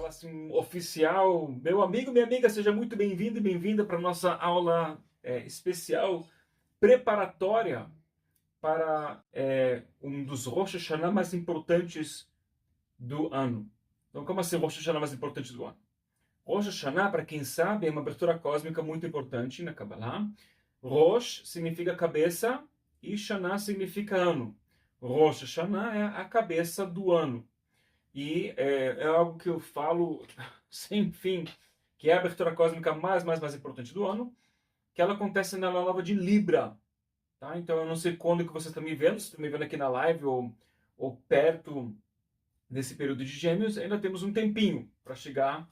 assim, oficial. Meu amigo, minha amiga, seja muito bem-vindo e bem-vinda para a nossa aula especial preparatória para um dos Rosh Hashanah mais importantes do ano. Então, como assim Rosh Hashanah mais importante do ano? Rosh Hashanah, para quem sabe, é uma abertura cósmica muito importante na Kabbalah. Rosh significa cabeça e Hashanah significa ano. Rosh Hashanah é a cabeça do ano. E é algo que eu falo sem fim, que é a abertura cósmica mais importante do ano, que ela acontece na lua nova de Libra. Tá? Então eu não sei quando que você está me vendo, se está me vendo aqui na live ou perto desse período de Gêmeos, ainda temos um tempinho para chegar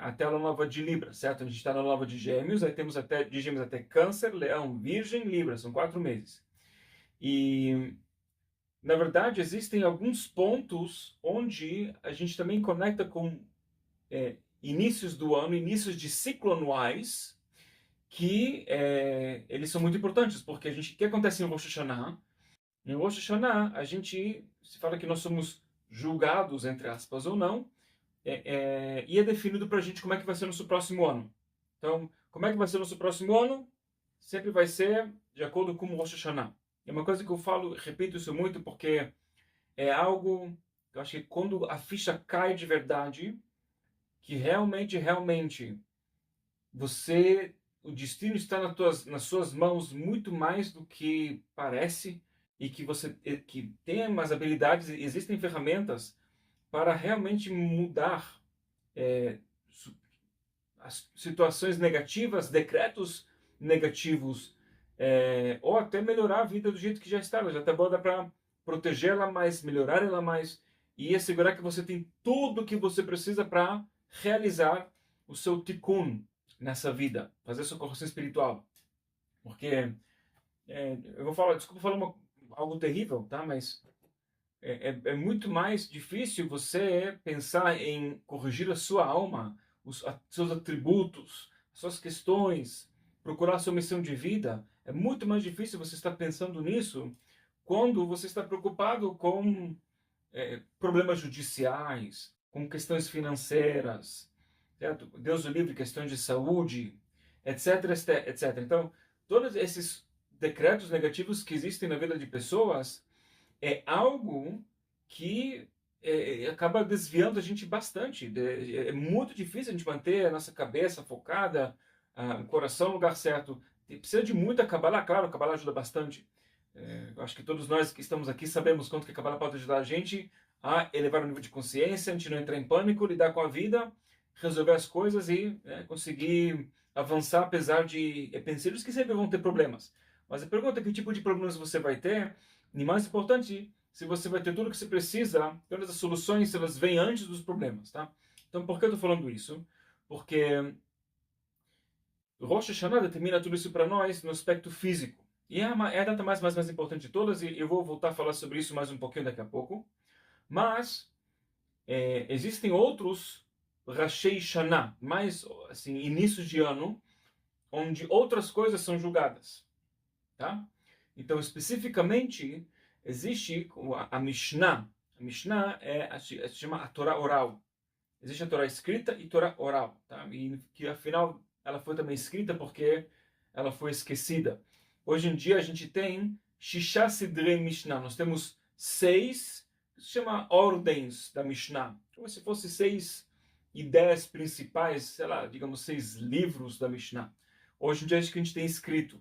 até a lua nova de Libra, certo? A gente está na lua nova de Gêmeos, aí temos até de Gêmeos até Câncer, Leão, Virgem, Libra, são 4 meses. E na verdade, existem alguns pontos onde a gente também conecta com inícios do ano, inícios de ciclo anuais, que eles são muito importantes, porque o que acontece em Rosh Hashanah? Em Rosh Hashanah, a gente se fala que nós somos julgados, entre aspas, ou não, e é definido para a gente como é que vai ser nosso próximo ano. Então, como é que vai ser nosso próximo ano? Sempre vai ser de acordo com o Rosh Hashanah. É uma coisa que eu falo, repito isso muito, porque é algo que eu acho que quando a ficha cai de verdade, que realmente o destino está nas suas mãos muito mais do que parece, e que você que tem umas habilidades, existem ferramentas para realmente mudar é, as situações negativas, decretos negativos, ou até melhorar a vida do jeito que já está. Ela já está boa, dá para protegê-la mais, melhorar ela mais e assegurar que você tem tudo o que você precisa para realizar o seu tikkun nessa vida, fazer sua correção espiritual. Porque eu vou falar, desculpa falar algo terrível, tá? Mas é muito mais difícil você pensar em corrigir a sua alma, seus atributos, suas questões, procurar sua missão de vida. É muito mais difícil você estar pensando nisso quando você está preocupado com problemas judiciais, com questões financeiras, certo? Deus o livre, questões de saúde, etc, etc. Então, todos esses decretos negativos que existem na vida de pessoas é algo que acaba desviando a gente bastante. É muito difícil a gente manter a nossa cabeça focada, o coração no lugar certo. Precisa de muita Kabbalah, claro, a Kabbalah ajuda bastante. Eu acho que todos nós que estamos aqui sabemos quanto que a Kabbalah pode ajudar a gente a elevar o nível de consciência, a gente não entrar em pânico, lidar com a vida, resolver as coisas e conseguir avançar apesar de penseiros que sempre vão ter problemas. Mas a pergunta é que tipo de problemas você vai ter, e mais importante, se você vai ter tudo o que você precisa, todas as soluções, elas vêm antes dos problemas, tá? Então, por que eu estou falando isso? Porque Rosh Hashanah determina tudo isso para nós no aspecto físico. E é a data mais importante de todas, e eu vou voltar a falar sobre isso mais um pouquinho daqui a pouco. Mas existem outros Rashei Shana, mais assim, inícios de ano, onde outras coisas são julgadas. Tá? Então, especificamente, existe a Mishnah. A Mishnah se chama a Torá oral. Existe a Torá escrita e Torá oral. Tá? E que, afinal, ela foi também escrita porque ela foi esquecida. Hoje em dia, a gente tem Shisha Sidrei Mishnah. Nós temos 6, que se chama ordens da Mishnah. Como se fosse 6 ideias principais, sei lá, digamos 6 livros da Mishnah. Hoje em dia, acho que a gente tem escrito.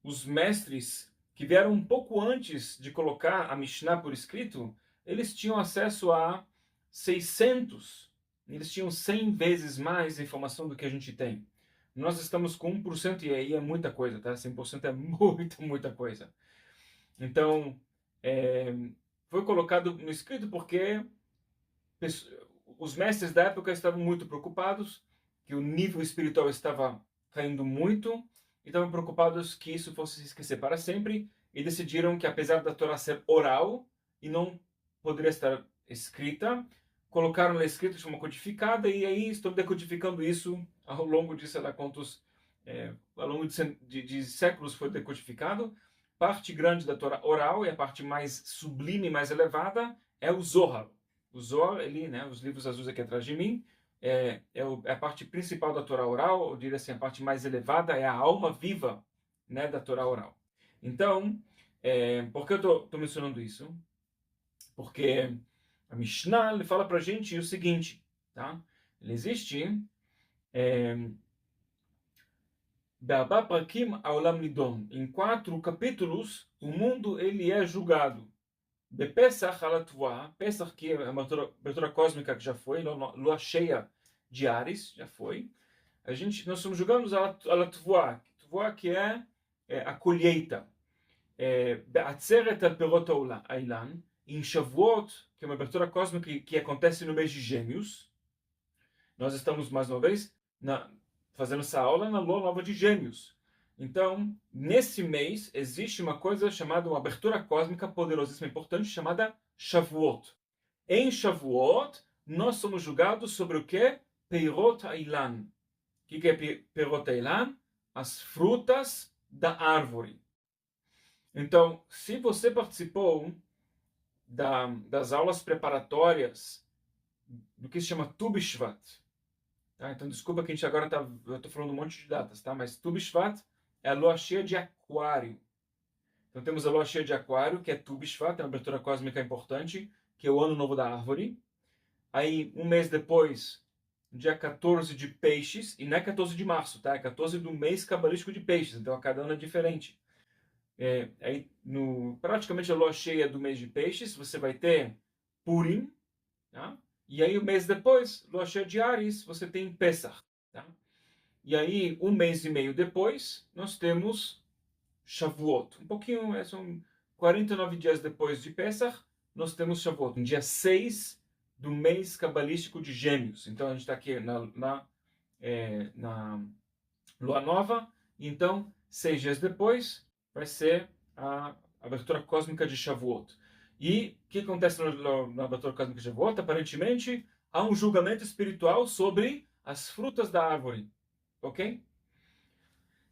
Os mestres que vieram um pouco antes de colocar a Mishnah por escrito, eles tinham acesso a 600, eles tinham 100 vezes mais informação do que a gente tem. Nós estamos com 1% e aí é muita coisa, tá? 100% é muita coisa. Então, foi colocado no escrito porque os mestres da época estavam muito preocupados, que o nível espiritual estava caindo muito, e estavam preocupados que isso fosse se esquecer para sempre, e decidiram que, apesar da Torá ser oral e não poderia estar escrita, colocaram ela escrita de forma codificada, e aí estão decodificando isso ao longo de sei lá quantos, ao longo de séculos foi decodificado. Parte grande da Torá oral, e a parte mais sublime, mais elevada, é o Zohar. O Zohar, ele, né, os livros azuis aqui atrás de mim, é a parte principal da Torá oral, eu diria assim, a parte mais elevada, é a alma viva, né, da Torá oral. Então, por que eu estou mencionando isso? Porque a Mishnah ele fala para a gente o seguinte, tá? Ele existe Be'arba prakim ha'olam nidon. Em 4 capítulos, o mundo ele é julgado. Bepesach alatvoa, Pesach que é uma abertura cósmica que já foi, lua cheia de Ares, já foi. Nós somos julgados alatvoa, que é a colheita. Be'atzeret al perot ha'olam, em Shavuot, que é uma abertura cósmica que acontece no mês de Gêmeos. Nós estamos, mais uma vez, fazendo essa aula na lua nova de Gêmeos. Então, nesse mês, existe uma coisa chamada uma abertura cósmica poderosíssima, importante, chamada Shavuot. Em Shavuot, nós somos julgados sobre o que? Peirot Hailan. O que é Peirot Hailan? As frutas da árvore. Então, se você participou das aulas preparatórias do que se chama Tu B'Shvat, tá? Então, desculpa que a gente agora eu estou falando um monte de datas, tá? Mas Tu B'Shvat é a lua cheia de Aquário. Então, temos a lua cheia de Aquário, que é Tu B'Shvat, é uma abertura cósmica importante, que é o ano novo da árvore. Aí, um mês depois, dia 14 de Peixes, e não é 14 de março, tá? É 14 do mês cabalístico de Peixes, então a cada ano é diferente. Aí, praticamente a lua cheia do mês de Peixes, você vai ter Purim, tá? E aí, um mês depois, lua cheia de Ares, você tem Pesach, tá? E aí, um mês e meio depois, nós temos Shavuot. Um pouquinho, são 49 dias depois de Pesach, nós temos Shavuot, no dia 6 do mês cabalístico de Gêmeos. Então, a gente está aqui na lua nova, então, 6 dias depois, vai ser a abertura cósmica de Shavuot. E o que acontece na abertura cósmica de Shavuot? Aparentemente, há um julgamento espiritual sobre as frutas da árvore. Ok?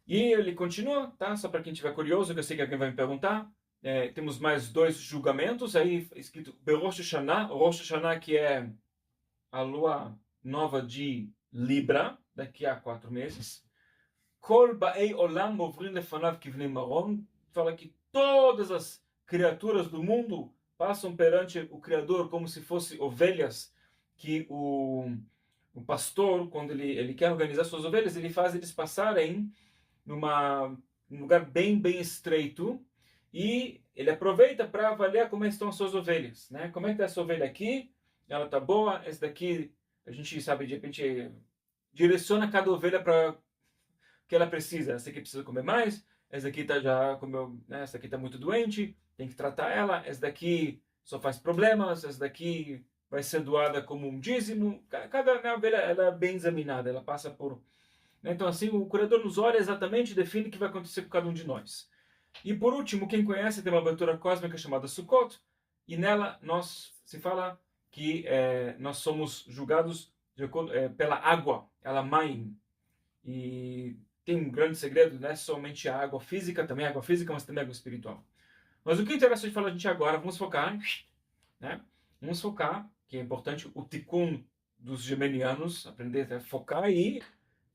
E ele continua, tá? Só para quem estiver curioso, que eu sei que alguém vai me perguntar. Temos mais 2 julgamentos, aí escrito Berosh Hashanah, Rosh Hashanah, que é a lua nova de Libra, daqui a 4 meses. Kol ba'ei olam movrim lefanav kivnei maron, fala que todas as criaturas do mundo passam perante o Criador como se fossem ovelhas, que o pastor, quando ele quer organizar suas ovelhas, ele faz eles passarem num lugar bem estreito, e ele aproveita para avaliar como estão as suas ovelhas, né? Como é que está essa ovelha aqui? Ela está boa? Essa daqui, a gente sabe, de repente, direciona cada ovelha para o que ela precisa. Essa aqui precisa comer mais, essa daqui já comeu, né? Essa daqui está muito doente, tem que tratar ela, essa daqui só faz problemas, essa daqui vai ser doada como um dízimo. Cada ovelha ela é bem examinada, ela passa por... Então, assim, o curador nos olha exatamente e define o que vai acontecer com cada um de nós. E, por último, quem conhece tem uma abertura cósmica chamada Sukkot, e nela se fala que nós somos julgados pela água, ela Maim. E tem um grande segredo, não é somente a água física, também a água física, mas também a água espiritual. Mas o que é interessante falar a gente agora, vamos focar, né? Vamos focar, que é importante, o tikkun dos geminianos, aprender a focar e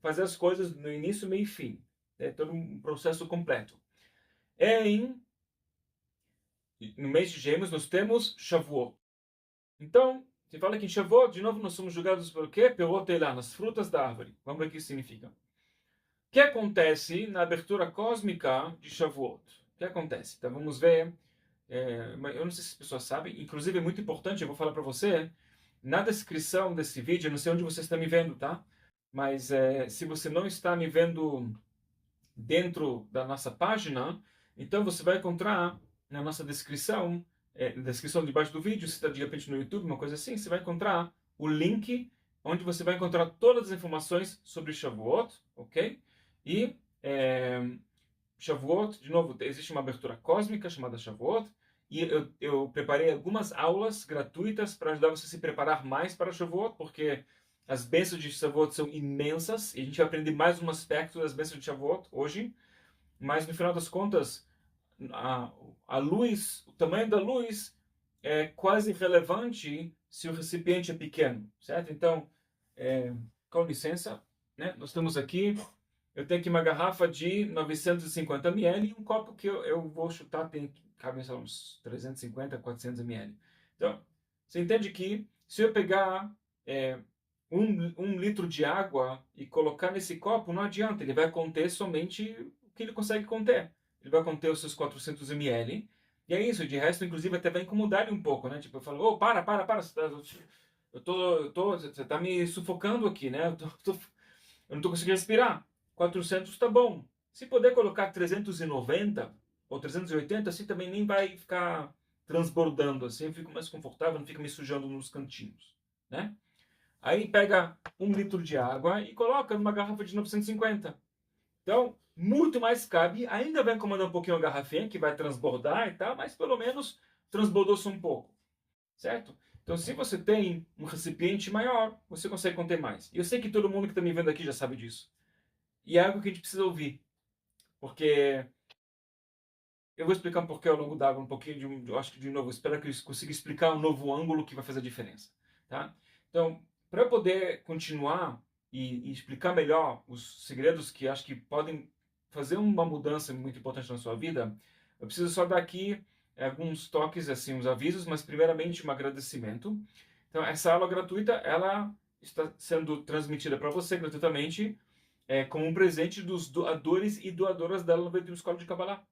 fazer as coisas no início, meio e fim. É todo um processo completo. No mês de Gêmeos nós temos Shavuot. Então, se fala que em Shavuot, de novo, nós somos julgados por quê? Pelo telá, nas frutas da árvore. Vamos ver o que isso significa. O que acontece na abertura cósmica de Shavuot? O que acontece? Então vamos ver. Eu não sei se as pessoas sabem, inclusive é muito importante, eu vou falar para você, na descrição desse vídeo, eu não sei onde você está me vendo, tá? Mas se você não está me vendo dentro da nossa página, então você vai encontrar na nossa descrição, descrição debaixo do vídeo, se está de repente no YouTube, uma coisa assim, você vai encontrar o link onde você vai encontrar todas as informações sobre Shavuot, ok? E Shavuot, de novo, existe uma abertura cósmica chamada Shavuot, e eu preparei algumas aulas gratuitas para ajudar você a se preparar mais para Shavuot, porque as bênçãos de Shavuot são imensas, e a gente vai aprender mais um aspecto das bênçãos de Shavuot hoje, mas no final das contas, a luz, o tamanho da luz é quase irrelevante se o recipiente é pequeno, certo? Então, com licença, né? Nós estamos aqui, eu tenho aqui uma garrafa de 950 ml e um copo que eu vou chutar, cabe uns 350, 400 ml. Então, você entende que se eu pegar um litro de água e colocar nesse copo, não adianta, ele vai conter somente o que ele consegue conter. Ele vai conter os seus 400 ml. E é isso, de resto, inclusive, até vai incomodar ele um pouco, né? Tipo, eu falo, ô, para, você tá me sufocando aqui, né? Eu não tô conseguindo respirar. 400 tá bom. Se puder colocar 390 ou 380, assim também nem vai ficar transbordando, assim, eu fico mais confortável, não fica me sujando nos cantinhos, né? Aí pega um litro de água e coloca numa garrafa de 950. Então, muito mais cabe. Ainda vai incomodar um pouquinho a garrafinha, que vai transbordar e tal, mas pelo menos transbordou-se um pouco, certo? Então, se você tem um recipiente maior, você consegue conter mais. E eu sei que todo mundo que está me vendo aqui já sabe disso. E é algo que a gente precisa ouvir, porque eu vou explicar um porquê ao longo da água, um pouquinho, eu acho que de novo, espero que eu consiga explicar um novo ângulo que vai fazer a diferença, tá? Então, para eu poder continuar e explicar melhor os segredos que acho que podem fazer uma mudança muito importante na sua vida, eu preciso só dar aqui alguns toques, assim, uns avisos, mas primeiramente um agradecimento. Então, essa aula gratuita, ela está sendo transmitida para você gratuitamente, como um presente dos doadores e doadoras da Lavadinho Escola de Kabbalah.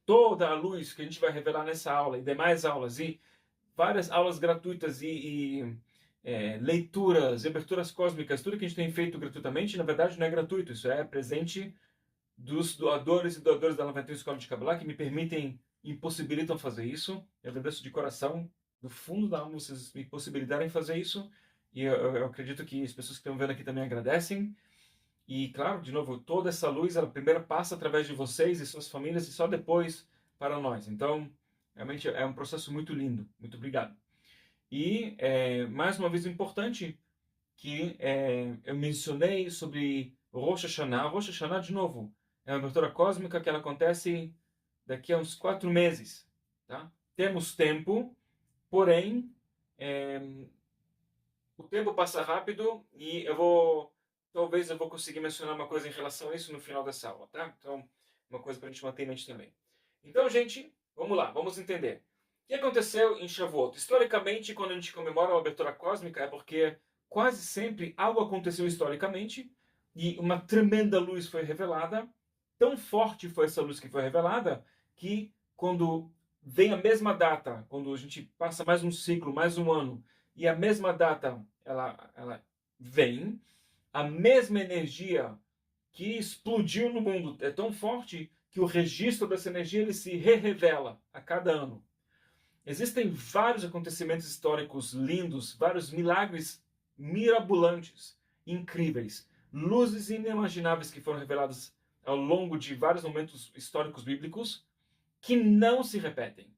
Toda a luz que a gente vai revelar nessa aula e demais aulas e várias aulas gratuitas e leituras, aberturas cósmicas, tudo que a gente tem feito gratuitamente, na verdade não é gratuito, isso é presente dos doadores e doadoras da Lavadinho Escola de Kabbalah que me permitem e possibilitam fazer isso. Eu agradeço de coração, do fundo da alma, vocês me possibilitarem fazer isso. E eu acredito que as pessoas que estão vendo aqui também agradecem. E, claro, de novo, toda essa luz, ela primeiro passa através de vocês e suas famílias e só depois para nós. Então, realmente é um processo muito lindo. Muito obrigado. E, mais uma vez, importante que eu mencionei sobre Rosh Hashanah. Rosh Hashanah, de novo, é uma abertura cósmica que ela acontece daqui a uns 4 meses. Tá? Temos tempo, porém, é, o tempo passa rápido e talvez eu vou conseguir mencionar uma coisa em relação a isso no final dessa aula, tá? Então, uma coisa para a gente manter em mente também. Então, gente, vamos lá, vamos entender. O que aconteceu em Shavuot? Historicamente, quando a gente comemora a abertura cósmica, é porque quase sempre algo aconteceu historicamente e uma tremenda luz foi revelada. Tão forte foi essa luz que foi revelada que quando vem a mesma data, quando a gente passa mais um ciclo, mais um ano, e a mesma data ela vem, a mesma energia que explodiu no mundo é tão forte que o registro dessa energia ele se revela a cada ano. Existem vários acontecimentos históricos lindos, vários milagres mirabolantes, incríveis, luzes inimagináveis que foram reveladas ao longo de vários momentos históricos bíblicos que não se repetem,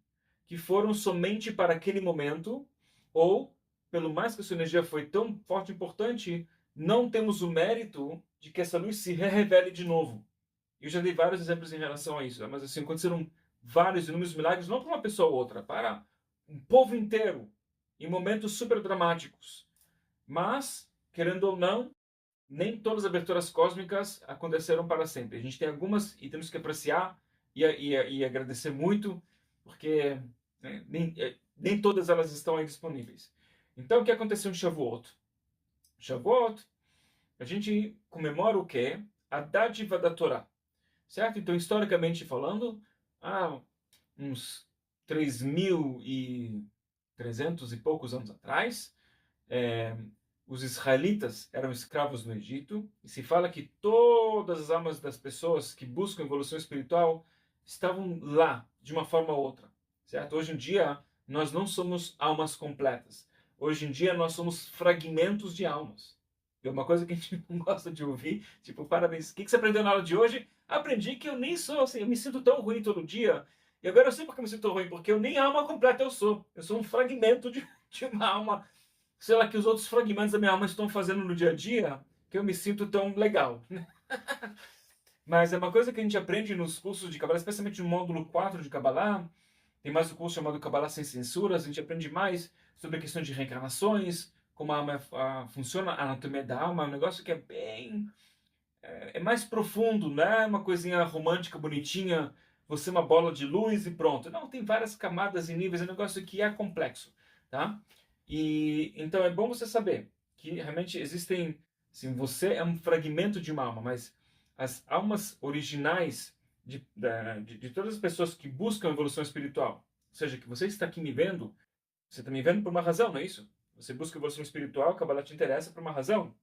que foram somente para aquele momento, ou, pelo mais que a sua energia foi tão forte e importante, não temos o mérito de que essa luz se revele de novo. Eu já dei vários exemplos em relação a isso, mas assim, aconteceram vários inúmeros milagres, não para uma pessoa ou outra, para um povo inteiro, em momentos super dramáticos. Mas, querendo ou não, nem todas as aberturas cósmicas aconteceram para sempre. A gente tem algumas e temos que apreciar e agradecer muito, porque nem todas elas estão aí disponíveis. Então, o que aconteceu em Shavuot? Shavuot, a gente comemora o quê? A dádiva da Torá. Certo? Então, historicamente falando, há uns 3.300 e poucos anos atrás, os israelitas eram escravos no Egito, e se fala que todas as almas das pessoas que buscam evolução espiritual estavam lá, de uma forma ou outra. Certo? Hoje em dia, nós não somos almas completas. Hoje em dia, nós somos fragmentos de almas. É uma coisa que a gente não gosta de ouvir. Tipo, parabéns. O que você aprendeu na aula de hoje? Aprendi que eu nem sou assim, eu me sinto tão ruim todo dia. E agora eu sei porque eu me sinto ruim, porque eu nem alma completa eu sou. Eu sou um fragmento de uma alma, sei lá, que os outros fragmentos da minha alma estão fazendo no dia a dia, que eu me sinto tão legal. Mas é uma coisa que a gente aprende nos cursos de Kabbalah, especialmente no módulo 4 de Kabbalah, tem mais um curso chamado Kabbalah Sem Censuras, a gente aprende mais sobre a questão de reencarnações, como a alma funciona, a anatomia da alma, é um negócio que é bem... é mais profundo, não é uma coisinha romântica, bonitinha, você é uma bola de luz e pronto. Não, tem várias camadas e níveis, é um negócio que é complexo, tá? E então é bom você saber que realmente existem, assim, você é um fragmento de uma alma, mas as almas originais de todas as pessoas que buscam evolução espiritual, ou seja, que você está aqui me vendo, você está me vendo por uma razão, não é isso? Você busca evolução espiritual, a Kabbalah te interessa por uma razão.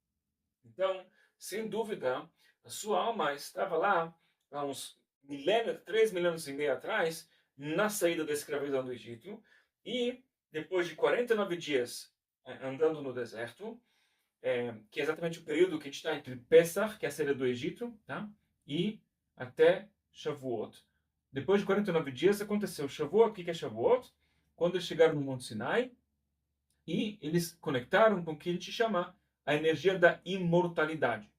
Então, sem dúvida, a sua alma estava lá há uns milênios, 3,5 milênios atrás, na saída da escravidão do Egito, e depois de 49 dias andando no deserto, que é exatamente o período que a gente está entre Pesach, que é a saída do Egito, tá? E até Shavuot. Depois de 49 dias aconteceu Shavuot. O que é Shavuot? Quando eles chegaram no Monte Sinai e eles conectaram com o que a gente chama a energia da imortalidade.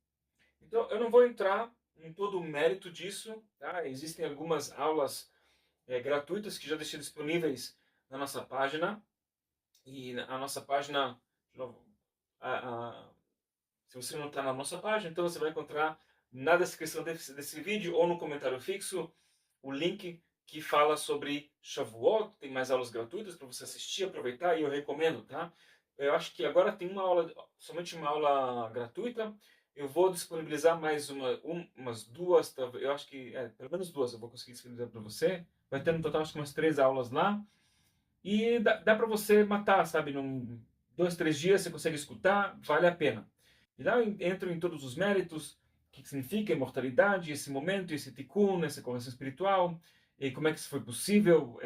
Então, eu não vou entrar em todo o mérito disso, tá? Existem algumas aulas gratuitas que já deixei disponíveis na nossa página. E a nossa página, de novo, se você não está na nossa página, então você vai encontrar na descrição desse vídeo ou no comentário fixo o link que fala sobre Shavuot. Tem mais aulas gratuitas para você assistir, aproveitar, e eu recomendo, tá? Eu acho que agora tem uma aula, somente uma aula gratuita. Eu vou disponibilizar mais umas duas, eu acho que pelo menos duas eu vou conseguir disponibilizar para você. Vai ter no total acho que umas 3 aulas lá. E dá para você matar, sabe? Num 2, 3 dias você consegue escutar, vale a pena. E lá eu entro em todos os méritos, o que significa a imortalidade, esse momento, esse tikkun, essa correção espiritual, e como é que isso foi possível,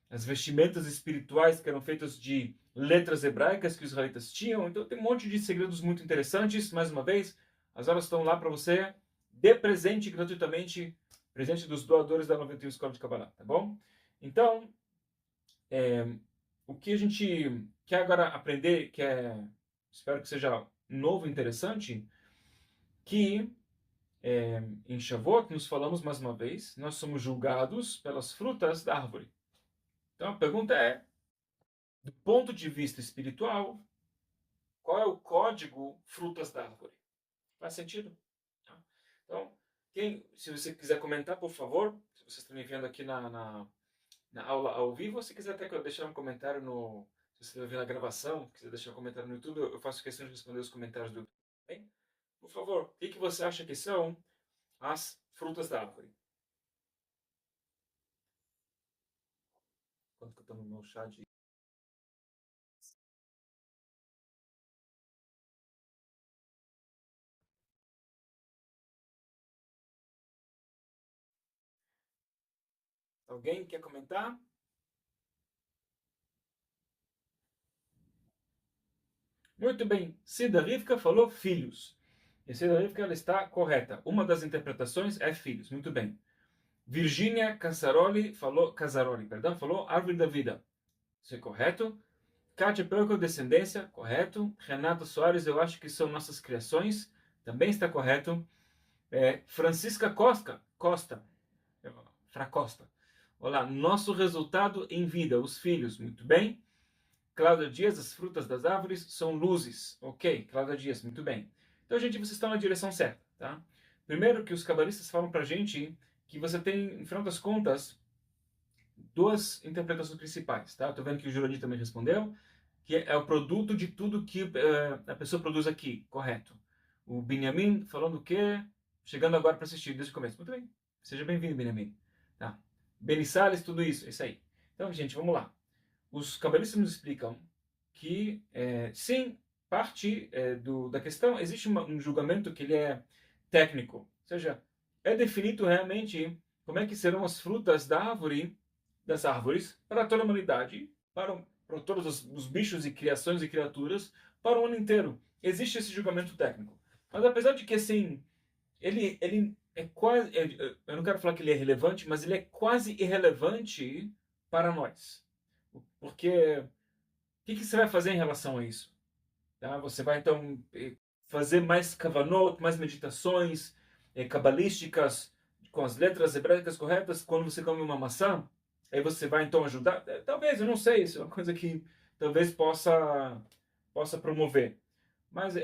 as vestimentas espirituais que eram feitas de letras hebraicas que os israelitas tinham. Então tem um monte de segredos muito interessantes. Mais uma vez, as aulas estão lá para você, dê presente gratuitamente, presente dos doadores da 91 Escola de Kabbalah, tá bom? Então, o que a gente quer agora aprender, que espero que seja novo e interessante, que em Shavuot nos falamos mais uma vez, nós somos julgados pelas frutas da árvore. Então a pergunta é, do ponto de vista espiritual, qual é o código frutas da árvore? Faz sentido? Tá? Então, se você quiser comentar, por favor, se você está me vendo aqui na aula ao vivo, ou se quiser até deixar um comentário se você estiver vendo a gravação, quiser deixar um comentário no YouTube, eu faço questão de responder os comentários do YouTube. Bem? Por favor, o que você acha que são as frutas da árvore? Quanto que eu estou no meu chat? Alguém quer comentar? Muito bem. Cida Rivka falou filhos. E Cida Rivka ela está correta. Uma das interpretações é filhos. Muito bem. Virginia Casaroli, perdão, falou árvore da vida. Isso é correto. Kátia Perco, descendência, correto. Renato Soares, eu acho que são nossas criações, também está correto. Francisca Costa, Fracosta. Olá, nosso resultado em vida, os filhos, muito bem. Cláudia Dias, as frutas das árvores são luzes. Ok, Cláudia Dias, muito bem. Então, gente, vocês estão na direção certa, tá? Primeiro que os cabalistas falam pra gente que você tem, em final das contas, duas interpretações principais, tá? Estou vendo que o Jurandir também respondeu, que é o produto de tudo que a pessoa produz aqui, correto. O Benjamin falando o quê? Chegando agora para assistir desde o começo. Muito bem, seja bem-vindo, Benjamin. Tá. Beni Salles, tudo isso, é isso aí. Então, gente, vamos lá. Os cabalistas nos explicam que, sim, parte da questão, existe um julgamento que ele é técnico, ou seja, é definido realmente como é que serão as frutas das árvores para toda a humanidade, para todos os bichos e criações e criaturas, para o ano inteiro. Existe esse julgamento técnico. Mas apesar de que, assim, ele é quase... eu não quero falar que ele é relevante, mas ele é quase irrelevante para nós. Porque o que você vai fazer em relação a isso? Tá? Você vai, então, fazer mais kavanot, mais meditações cabalísticas com as letras hebraicas corretas quando você come uma maçã? Aí você vai então ajudar? Talvez, eu não sei, isso é uma coisa que talvez possa promover. Mas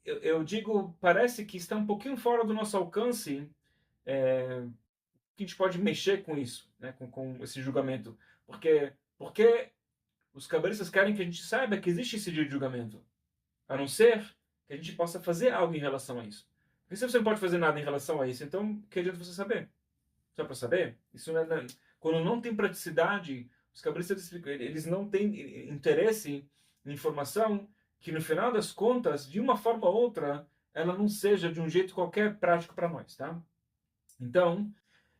eu digo, parece que está um pouquinho fora do nosso alcance, que a gente pode mexer com isso, né, com esse julgamento. Porque os cabalistas querem que a gente saiba que existe esse dia de julgamento, a não ser que a gente possa fazer algo em relação a isso. Porque se você não pode fazer nada em relação a isso, então que adianta você saber? Só para saber? Isso não é, quando não tem praticidade, os cabalistas eles não têm interesse em informação que no final das contas, de uma forma ou outra, ela não seja de um jeito qualquer prático para nós, tá? Então,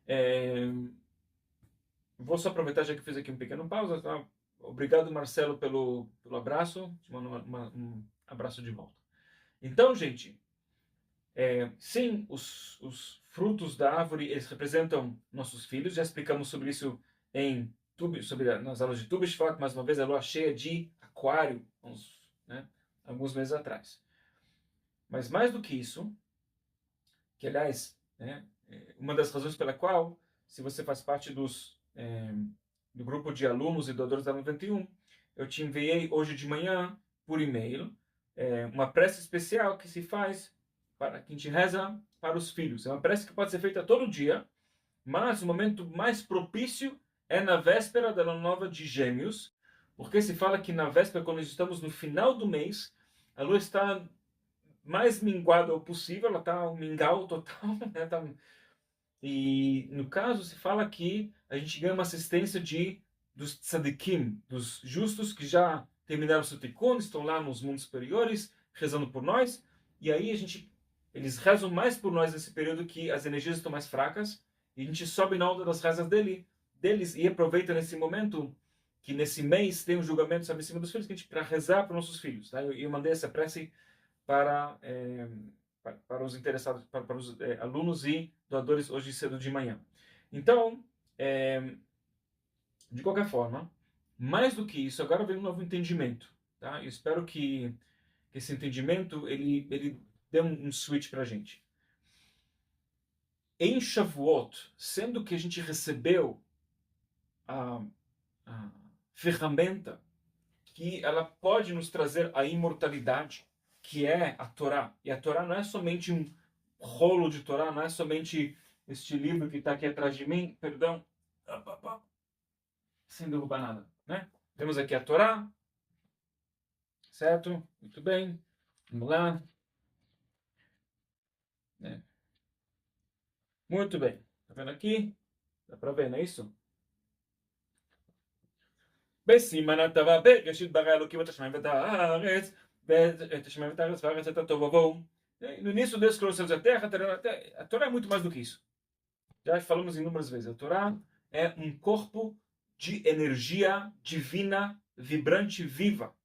é, vou só aproveitar já que fiz aqui um pequeno pausa, tá? Obrigado, Marcelo, pelo abraço. Te mando um abraço de volta. Então, gente, sim, os frutos da árvore, eles representam nossos filhos. Já explicamos sobre isso nas aulas de Tu B'Shvat, mais uma vez, a lua cheia de aquário, alguns meses atrás. Mas mais do que isso, que aliás, uma das razões pela qual, se você faz parte do grupo de alunos e doadores da 91, eu te enviei hoje de manhã, por e-mail, uma prece especial que se faz para que a gente reza para os filhos. É uma prece que pode ser feita todo dia, mas o momento mais propício é na véspera da lua nova de Gêmeos, porque se fala que na véspera, quando estamos no final do mês, a lua está mais minguada ao possível, ela está um mingau total, né? E no caso se fala que a gente ganha uma assistência dos tzadikim, dos justos que já terminaram seu tikkun, estão lá nos mundos superiores, rezando por nós, e aí eles rezam mais por nós nesse período que as energias estão mais fracas, e a gente sobe na onda das rezas deles e aproveita nesse momento que nesse mês tem um julgamento sobre cima dos filhos, que a gente para rezar para nossos filhos, tá? Eu mandei essa prece para para os interessados, para os alunos e doadores hoje cedo de manhã. Então, de qualquer forma, mais do que isso, agora vem um novo entendimento, tá? Eu espero que esse entendimento ele dê um switch para a gente. Em Shavuot, sendo que a gente recebeu a ferramenta que ela pode nos trazer a imortalidade, que é a Torá. E a Torá não é somente um rolo de Torá, não é somente este livro que está aqui atrás de mim, perdão, sem derrubar nada, né? Temos aqui a Torá, certo? Muito bem, vamos lá. Muito bem, tá vendo aqui? Dá para ver, não é isso? בסימן הטבה בראשית ברא אלוקים את השמיים ואת הארץ, ואת השמיים ואת הארץ והארץ הייתה תוהו ובוהו. No início Deus criou os céus e a terra. A Torá é muito mais do que isso. Já falamos inúmeras vezes. A Torá é um corpo de energia divina, vibrante, viva.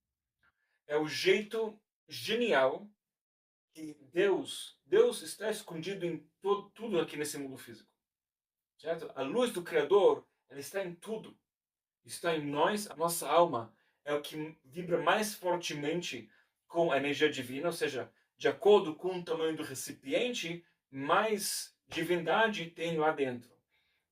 É o jeito genial que Deus está escondido em tudo aqui nesse mundo físico. Certo? A luz do Criador, ela está em tudo. Está em nós, a nossa alma é o que vibra mais fortemente com a energia divina, ou seja, de acordo com o tamanho do recipiente, mais divindade tem lá dentro.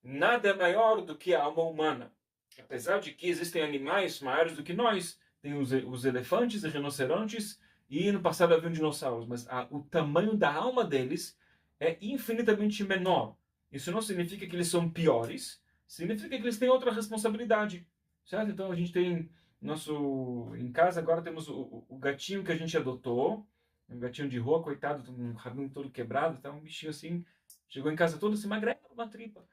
Nada é maior do que a alma humana. Apesar de que existem animais maiores do que nós, tem os elefantes e rinocerontes, e no passado haviam dinossauros, mas o tamanho da alma deles é infinitamente menor. Isso não significa que eles são piores, significa que eles têm outra responsabilidade, certo? Então a gente tem em casa agora temos o gatinho que a gente adotou, um gatinho de rua, coitado, um rabinho todo quebrado, tá um bichinho assim, chegou em casa todo assim, magrelo, uma tripa.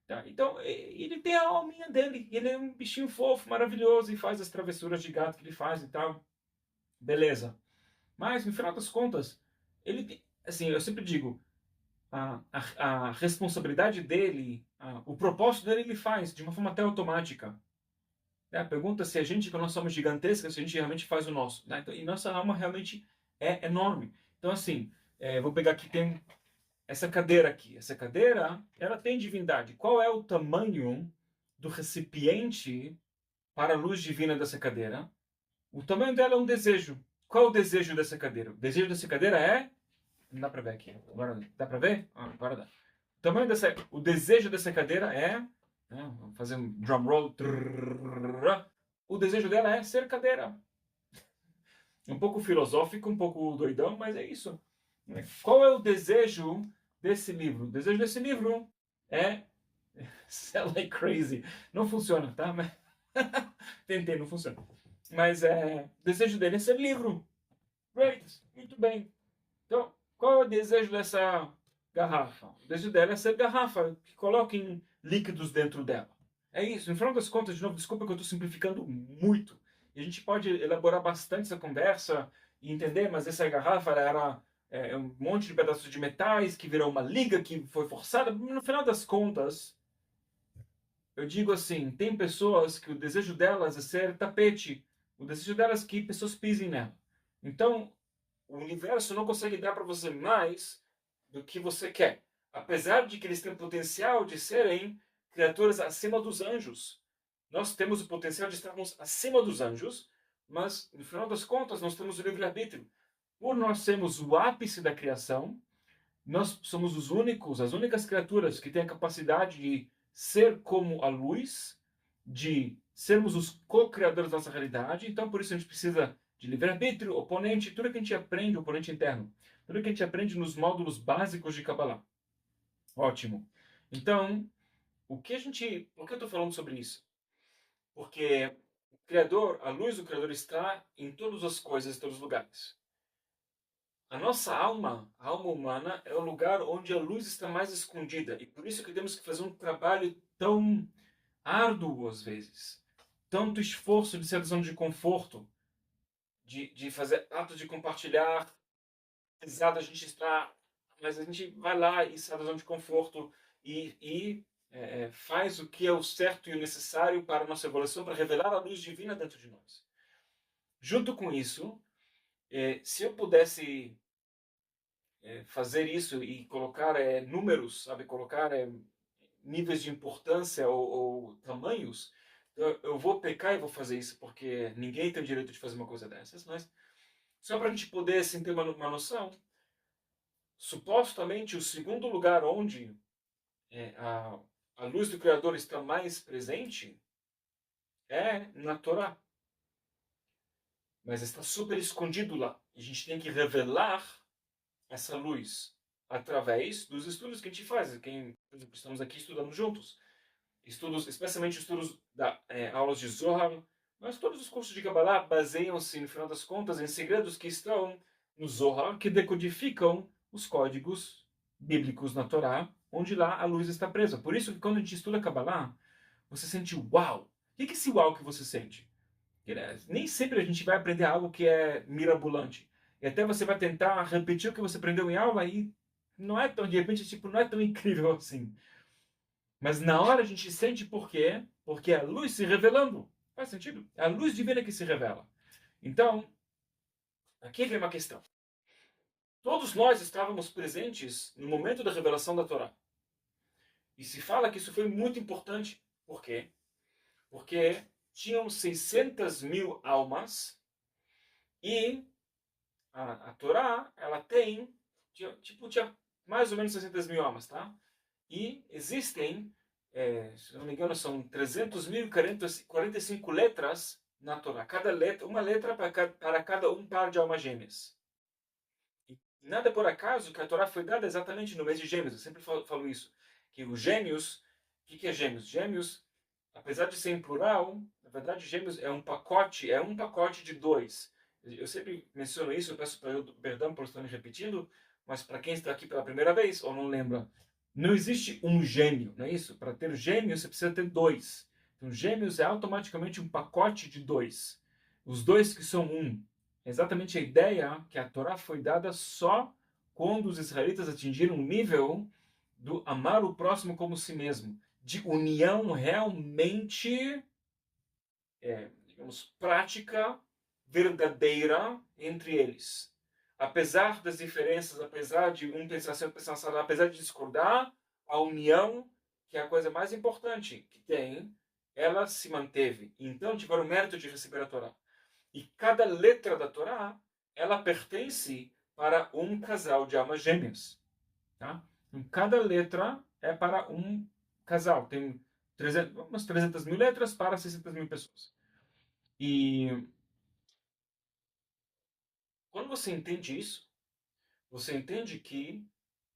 Tá? Então ele tem a alminha dele, ele é um bichinho fofo, maravilhoso, e faz as travessuras de gato que ele faz e tal. Beleza. Mas, no final das contas, ele, assim, eu sempre digo, a responsabilidade dele, o propósito dele, ele faz de uma forma até automática. A pergunta se a gente, que nós somos gigantescas, se a gente realmente faz o nosso. Né? Então, e nossa alma realmente é enorme. Então, assim, vou pegar aqui, tem essa cadeira aqui. Essa cadeira, ela tem divindade. Qual é o tamanho do recipiente para a luz divina dessa cadeira? O tamanho dela é um desejo. Qual é o desejo dessa cadeira? O desejo dessa cadeira é... Não dá para ver aqui. Agora dá para ver? Agora dá. O desejo dessa cadeira é né? Vamos fazer um drum roll. Trrr. O desejo dela é ser cadeira. Um pouco filosófico, um pouco doidão, mas é isso. Qual é o desejo desse livro? O desejo desse livro é sell like crazy. Não funciona, tá? Mas tentei, não funciona. Mas o desejo dele é ser livro. Great, muito bem. Então, qual é o desejo dessa garrafa? O desejo dela é ser garrafa, que coloquem líquidos dentro dela. É isso. No final das contas, de novo, desculpa que eu estou simplificando muito. E a gente pode elaborar bastante essa conversa e entender, mas essa garrafa era um monte de pedaços de metais que virou uma liga que foi forçada. No final das contas, eu digo assim, tem pessoas que o desejo delas é ser tapete. O desejo delas é que pessoas pisem nela. Então, o universo não consegue dar para você mais do que você quer. Apesar de que eles têm o potencial de serem criaturas acima dos anjos. Nós temos o potencial de estarmos acima dos anjos, mas, no final das contas, nós temos o livre-arbítrio. Por nós sermos o ápice da criação, nós somos as únicas criaturas que têm a capacidade de ser como a luz, de sermos os co-criadores da nossa realidade. Então, por isso a gente precisa de livre-arbítrio, oponente, tudo que a gente aprende, oponente interno, tudo que a gente aprende nos módulos básicos de Kabbalah. Ótimo. Então, por que eu estou falando sobre isso? Porque o Criador, a luz do Criador está em todas as coisas, em todos os lugares. A nossa alma, a alma humana, é o lugar onde a luz está mais escondida. E por isso que temos que fazer um trabalho tão árduo às vezes. Tanto esforço de ser zona de conforto, de fazer atos de compartilhar. Exato, a gente está. Mas a gente vai lá e sai da zona de conforto e faz o que é o certo e o necessário para a nossa evolução, para revelar a luz divina dentro de nós. Junto com isso, se eu pudesse fazer isso e colocar números, sabe, colocar níveis de importância ou tamanhos, eu vou pecar e vou fazer isso, porque ninguém tem o direito de fazer uma coisa dessas, mas só para a gente poder assim, ter uma noção, supostamente o segundo lugar onde a luz do Criador está mais presente é na Torá. Mas está super escondido lá. E a gente tem que revelar essa luz através dos estudos que a gente faz. Quem, por exemplo, estamos aqui estudando juntos. Estudos, especialmente estudos aulas de Zohar, mas todos os cursos de Kabbalah baseiam-se, no final das contas, em segredos que estão no Zohar, que decodificam os códigos bíblicos na Torá, onde lá a luz está presa. Por isso que quando a gente estuda Kabbalah, você sente uau. O que é esse uau que você sente? Nem sempre a gente vai aprender algo que é mirabolante. E até você vai tentar repetir o que você aprendeu em aula e não é tão, de repente, tipo, não é tão incrível assim. Mas na hora a gente sente por quê? Porque é a luz se revelando. Faz sentido? É a luz divina que se revela. Então, aqui vem uma questão. Todos nós estávamos presentes no momento da revelação da Torá. E se fala que isso foi muito importante. Por quê? Porque tinham 600 mil almas e a Torá, ela tinha mais ou menos 600 mil almas, tá? E existem, se não me engano, são 300.045 letras na Torá. Cada letra, uma letra para cada um par de almas gêmeas. E nada é por acaso que a Torá foi dada exatamente no mês de Gêmeos. Eu sempre falo isso. Que os gêmeos, o que é gêmeos? Gêmeos, apesar de ser em plural, na verdade, gêmeos é um pacote de dois. Eu sempre menciono isso, eu peço perdão por estar me repetindo, mas para quem está aqui pela primeira vez ou não lembra, não existe um gêmeo, não é isso? Para ter gêmeos você precisa ter dois. Então, gêmeos é automaticamente um pacote de dois. Os dois que são um. É exatamente a ideia que a Torá foi dada só quando os israelitas atingiram o nível do amar o próximo como si mesmo, de união realmente, digamos, prática, verdadeira entre eles. Apesar das diferenças, apesar de um pensar assim, outro pensar assim, apesar de discordar, a união, que é a coisa mais importante que tem, ela se manteve. Então tiveram o mérito de receber a Torá. E cada letra da Torá, ela pertence para um casal de almas gêmeas. Tá? Então, cada letra é para um casal. umas 300 mil letras para 600 mil pessoas. E quando você entende isso, você entende que,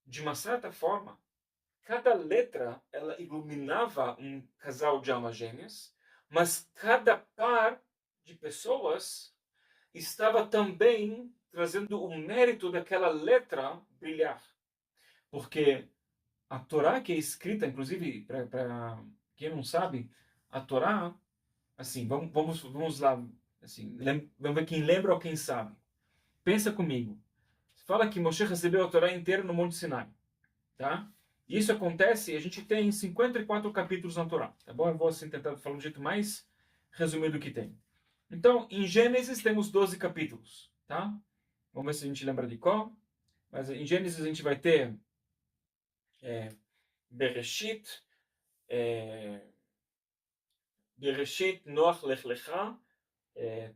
de uma certa forma, cada letra ela iluminava um casal de almas gêmeas, mas cada par de pessoas estava também trazendo o mérito daquela letra brilhar. Porque a Torá que é escrita, inclusive, para quem não sabe, a Torá, assim, vamos lá, assim, vamos ver quem lembra ou quem sabe. Pensa comigo. Fala que Moshe recebeu a Torá inteira no Monte Sinai, tá? Isso acontece, a gente tem 54 capítulos na Torá, tá bom? Eu vou assim, tentar falar do jeito mais resumido que tem. Então, em Gênesis temos 12 capítulos, tá? Vamos ver se a gente lembra de qual. Mas em Gênesis a gente vai ter Bereshit, Bereshit, Noach, Lech Lecha,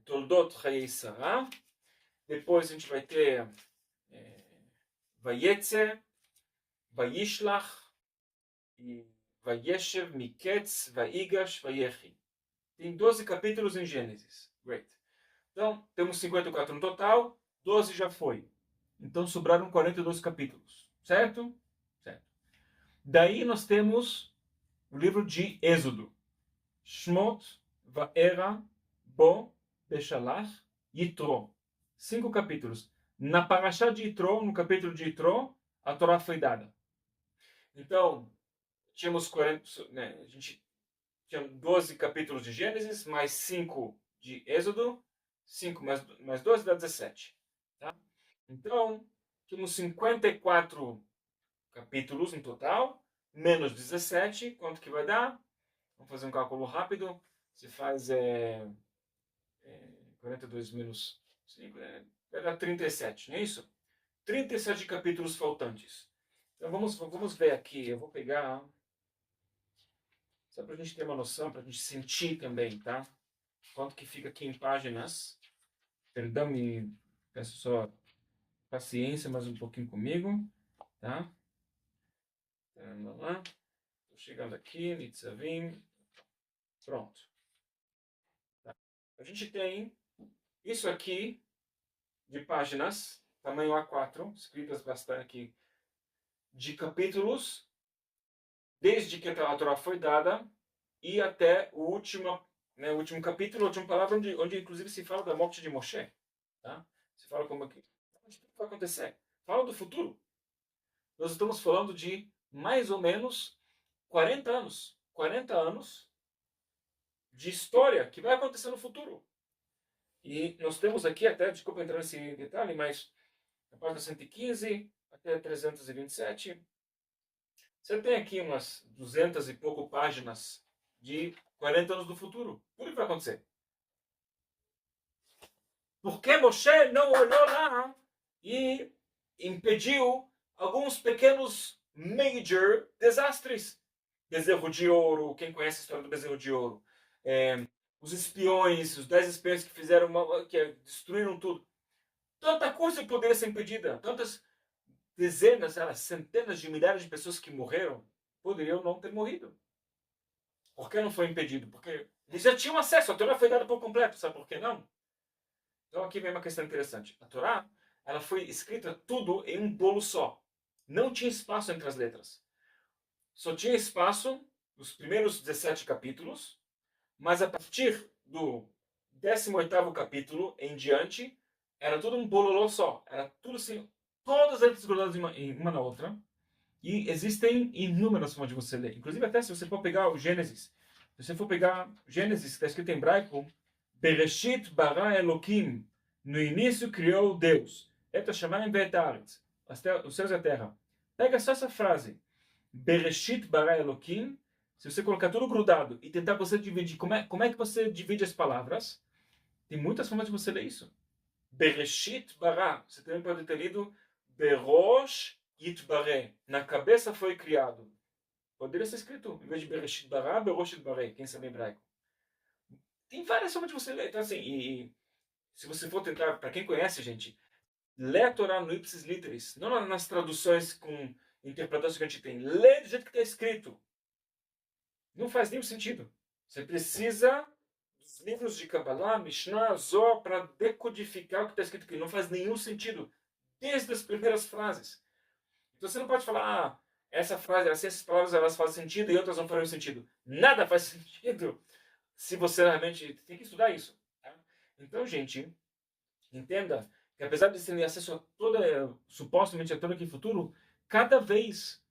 Toldot, Chayei Sarah. Depois a gente vai ter Vayetze, Vayishlach, Vayeshev, Miketz, Vayigash, Vayechi. Tem 12 capítulos em Gênesis. Great. Então, temos 54 no total, 12 já foi. Então, sobraram 42 capítulos. Certo? Certo. Daí nós temos o livro de Êxodo. Shmot, Vaera, Bo, Beshalach, Yitro. 5 capítulos. Na Parashá de Yitro, no capítulo de Yitro, a Torá foi dada. Então, tínhamos 40, né, a gente tinha 12 capítulos de Gênesis, mais 5 de Êxodo, 5 mais 12 dá 17. Tá? Então, tínhamos 54 capítulos no total, menos 17, quanto que vai dar? Vamos fazer um cálculo rápido. Se faz 42 menos 5, vai dar 37, não é isso? 37 capítulos faltantes. Então vamos ver aqui. Eu vou pegar, só para a gente ter uma noção, para a gente sentir também, tá? Quanto que fica aqui em páginas. Perdão, me peço só paciência mais um pouquinho comigo, tá? Vamos lá. Estou chegando aqui, Nitzavim. Pronto. Tá. A gente tem isso aqui de páginas, tamanho A4, escritas bastante aqui, de capítulos, desde que a Torá foi dada e até o último, né, o último capítulo, a última palavra, onde inclusive se fala da morte de Moshe. Tá? Se fala como aqui. O que vai acontecer? Fala do futuro. Nós estamos falando de mais ou menos 40 anos. 40 anos de história que vai acontecer no futuro. E nós temos aqui até, desculpa entrar nesse detalhe, mas na página 115 até 327, você tem aqui umas 200 e pouco páginas de 40 anos do futuro. Tudo que vai acontecer. Por que Moshe não olhou lá e impediu alguns pequenos major desastres? Bezerro de ouro, quem conhece a história do bezerro de ouro? Os espiões, os 10 espiões que fizeram que destruíram tudo. Tanta coisa poderia ser impedida, tantas dezenas, centenas de milhares de pessoas que morreram poderiam não ter morrido. Por que não foi impedido? Porque eles já tinham acesso, a Torá foi dada por completo, sabe por que não? Então aqui vem uma questão interessante. A Torá, ela foi escrita tudo em um bolo só. Não tinha espaço entre as letras. Só tinha espaço nos primeiros 17 capítulos, mas a partir do 18º capítulo em diante, era tudo um bololô só. Era tudo assim, todas as letras grudadas uma na outra. E existem inúmeras formas de você ler. Inclusive até se você for pegar o Gênesis. Se você for pegar Gênesis, que está escrito em hebraico, Bereshit bara Elohim. No início criou Deus. Et hashamayim ve'et haaretz. Os céus e a terra. Pega só essa frase. Bereshit bara Elohim. Se você colocar tudo grudado e tentar você dividir, como é que você divide as palavras? Tem muitas formas de você ler isso. Bereshit bara. Você também pode ter lido Berosh Yitbaré. Na cabeça foi criado. Poderia ser escrito, em vez de Bereshit bara, Berosh Yitbaré. Quem sabe hebraico. Tem várias formas de você ler. Então, assim, e se você for tentar, para quem conhece, gente, lê a Torá no ipsis literis, não nas traduções com interpretações que a gente tem. Lê do jeito que está escrito. Não faz nenhum sentido. Você precisa dos livros de Kabbalah, Mishnah, Zohar, para decodificar o que está escrito aqui. Não faz nenhum sentido, desde as primeiras frases. Então você não pode falar, essa frase, essas palavras elas fazem sentido e outras não fazem sentido. Nada faz sentido se você realmente tem que estudar isso. Tá? Então, gente, entenda que apesar de ter acesso a toda, supostamente a todo aquele futuro, cada vez,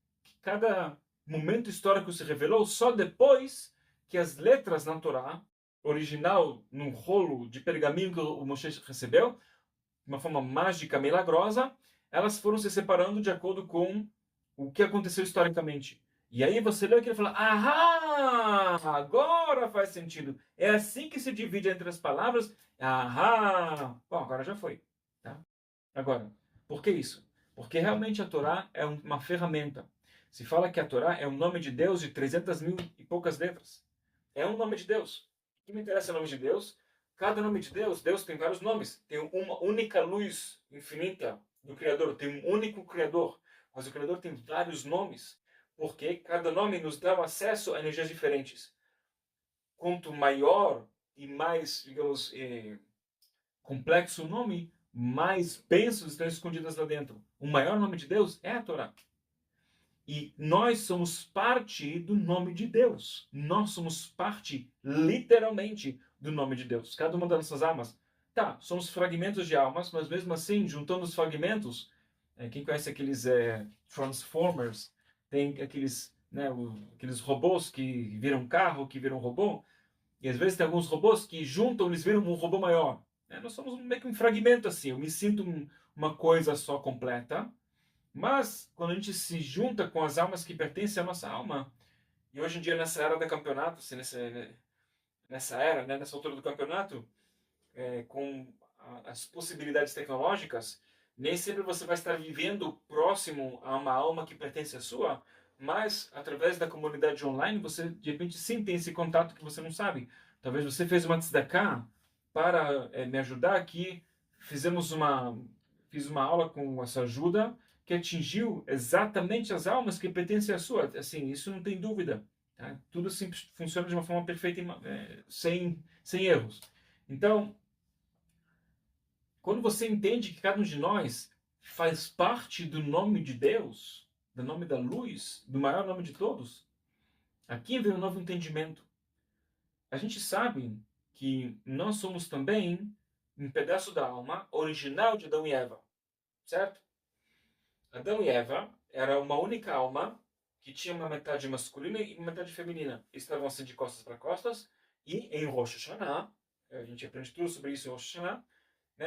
cada momento histórico se revelou só depois que as letras na Torá, original, num rolo de pergaminho que o Moshe recebeu, de uma forma mágica, milagrosa, elas foram se separando de acordo com o que aconteceu historicamente. E aí você lê aquilo e fala, agora faz sentido. É assim que se divide entre as palavras. Bom, agora já foi. Tá? Agora, por que isso? Porque realmente a Torá é uma ferramenta. Se fala que a Torá é o nome de Deus de 300 mil e poucas letras. É um nome de Deus. O que me interessa é o nome de Deus? Cada nome de Deus, Deus tem vários nomes. Tem uma única luz infinita do Criador. Tem um único Criador. Mas o Criador tem vários nomes. Porque cada nome nos dá acesso a energias diferentes. Quanto maior e mais, digamos, complexo o nome, mais bênçãos estão escondidas lá dentro. O maior nome de Deus é a Torá. E nós somos parte do nome de Deus. Nós somos parte, literalmente, do nome de Deus. Cada uma das nossas almas. Tá, somos fragmentos de almas, mas mesmo assim, juntando os fragmentos, quem conhece aqueles Transformers, tem aqueles, aqueles robôs que viram carro, que viram robô, e às vezes tem alguns robôs que juntam, eles viram um robô maior. Nós somos meio que um fragmento assim. Eu me sinto uma coisa só completa. Mas quando a gente se junta com as almas que pertencem à nossa alma, e hoje em dia nessa era do campeonato, assim, nessa era, né, nessa altura do campeonato, com as possibilidades tecnológicas, nem sempre você vai estar vivendo próximo a uma alma que pertence à sua, mas através da comunidade online você de repente sim tem esse contato que você não sabe. Talvez você fez uma tzedakah para me ajudar aqui, fiz uma aula com essa ajuda que atingiu exatamente as almas que pertencem à sua. Assim, isso não tem dúvida. Tá? Tudo simples, funciona de uma forma perfeita, sem erros. Então, quando você entende que cada um de nós faz parte do nome de Deus, do nome da luz, do maior nome de todos, aqui vem um novo entendimento. A gente sabe que nós somos também um pedaço da alma original de Adão e Eva, certo? Adão e Eva era uma única alma que tinha uma metade masculina e uma metade feminina. Estavam assim de costas para costas, e em Rosh Hashanah, a gente aprende tudo sobre isso em Rosh Hashanah,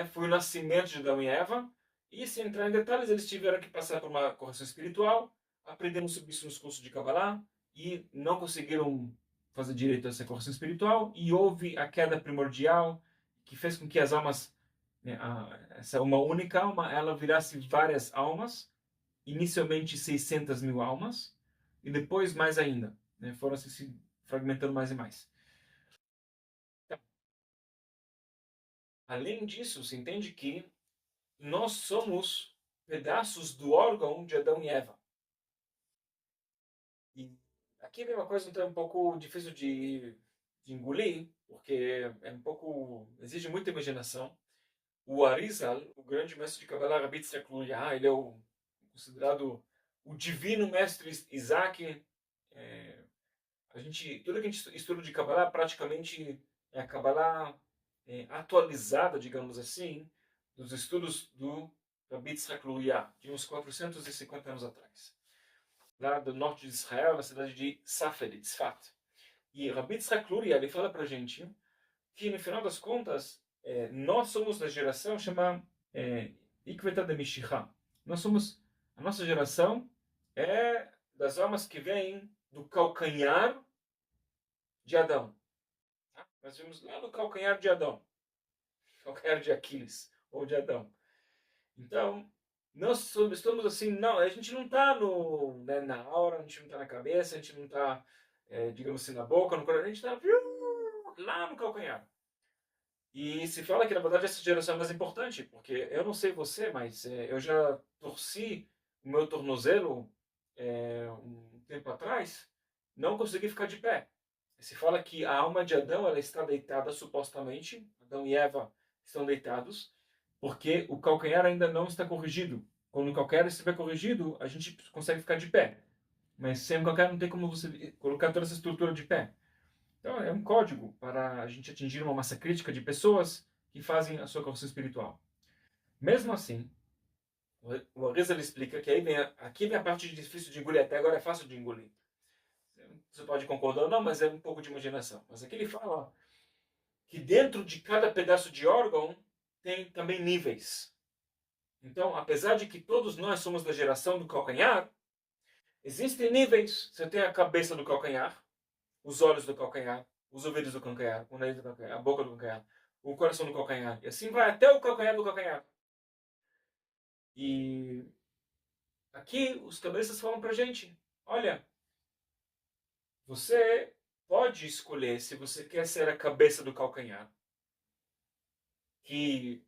foi o nascimento de Adão e Eva, e sem entrar em detalhes, eles tiveram que passar por uma correção espiritual, aprenderam sobre isso nos cursos de Kabbalah, e não conseguiram fazer direito a essa correção espiritual, e houve a queda primordial, que fez com que as almas, essa uma única alma, ela virasse várias almas, inicialmente 600 mil almas, e depois mais ainda, foram se fragmentando mais e mais. Além disso, se entende que nós somos pedaços do órgão de Adão e Eva. E aqui vem uma coisa então, um pouco difícil de engolir, porque exige muita imaginação. O Arizal, o grande mestre de Kabbalah, Rabbi Tzchak Luria, ele é considerado o divino mestre Isaac. Tudo que a gente estuda de Kabbalah praticamente é a Kabbalah atualizada, digamos assim, dos estudos do Rabbi Tzchak Luria, de uns 450 anos atrás, lá do norte de Israel, na cidade de Safed, Tzfat. E Rabbi Tzchak Luria, ele fala pra gente que, no final das contas, nós somos da geração chamada Ikveta de Mishicha. A nossa geração é das almas que vêm do calcanhar de Adão. Tá? Nós vimos lá no calcanhar de Adão, calcanhar de Aquiles, ou de Adão. Então, nós estamos assim, não, a gente não está na aura, a gente não está na cabeça, a gente não está, digamos assim, na boca, no coração, a gente está lá no calcanhar. E se fala que, na verdade, essa geração é mais importante, porque eu não sei você, mas eu já torci o meu tornozelo um tempo atrás, não conseguir ficar de pé. Se fala que a alma de Adão ela está deitada supostamente, Adão e Eva estão deitados, porque o calcanhar ainda não está corrigido. Quando o calcanhar estiver corrigido, a gente consegue ficar de pé. Mas sem o calcanhar não tem como você colocar toda essa estrutura de pé. Então é um código para a gente atingir uma massa crítica de pessoas que fazem a sua correção espiritual. Mesmo assim, o Arizal explica que aqui vem a parte difícil de engolir, até agora é fácil de engolir. Você pode concordar ou não, mas é um pouco de imaginação. Mas aqui ele fala que dentro de cada pedaço de órgão tem também níveis. Então, apesar de que todos nós somos da geração do calcanhar, existem níveis. Você tem a cabeça do calcanhar, os olhos do calcanhar, os ouvidos do calcanhar, o nariz do calcanhar, a boca do calcanhar, o coração do calcanhar. E assim vai até o calcanhar do calcanhar. E aqui os cabeças falam pra gente, olha, você pode escolher se você quer ser a cabeça do calcanhar, que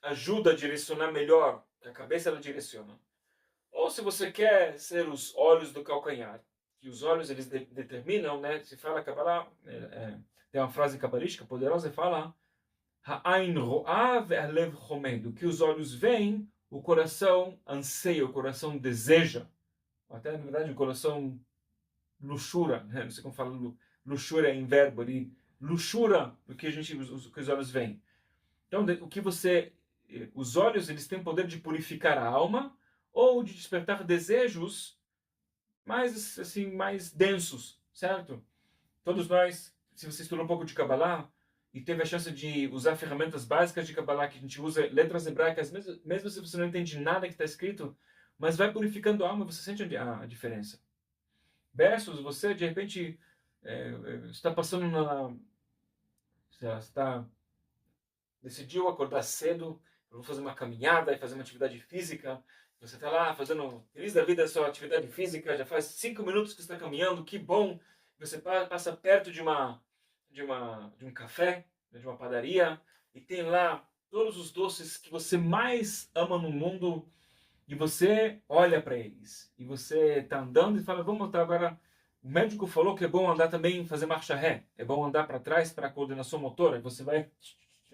ajuda a direcionar melhor, que a cabeça ela direciona. Ou se você quer ser os olhos do calcanhar, que os olhos eles determinam, né? Se fala Kabbalah, tem uma frase cabalística poderosa, fala Ha'ain ro'a ve'alev chomed, que os olhos veem, o coração anseia, o coração deseja. Até, na verdade, o coração luxura, né? Não sei como fala luxúria em verbo, ele luxura o que que os olhos veem. Então, o que os olhos eles têm o poder de purificar a alma ou de despertar desejos mais assim mais densos, certo? Todos nós, se você estudou um pouco de Kabbalah e teve a chance de usar ferramentas básicas de Kabbalah que a gente usa letras hebraicas, mesmo se você não entende nada que está escrito, mas vai purificando a alma, você sente a diferença. Versus você de repente está passando está decidiu acordar cedo, vou fazer uma caminhada e fazer uma atividade física. Você está lá fazendo, feliz da vida, a sua atividade física, já faz 5 minutos que você está caminhando, que bom. Você passa perto de um café, de uma padaria, e tem lá todos os doces que você mais ama no mundo, e você olha para eles. E você está andando e fala, vamos agora. O médico falou que é bom andar também, fazer marcha ré. É bom andar para trás para a coordenação motora. Você vai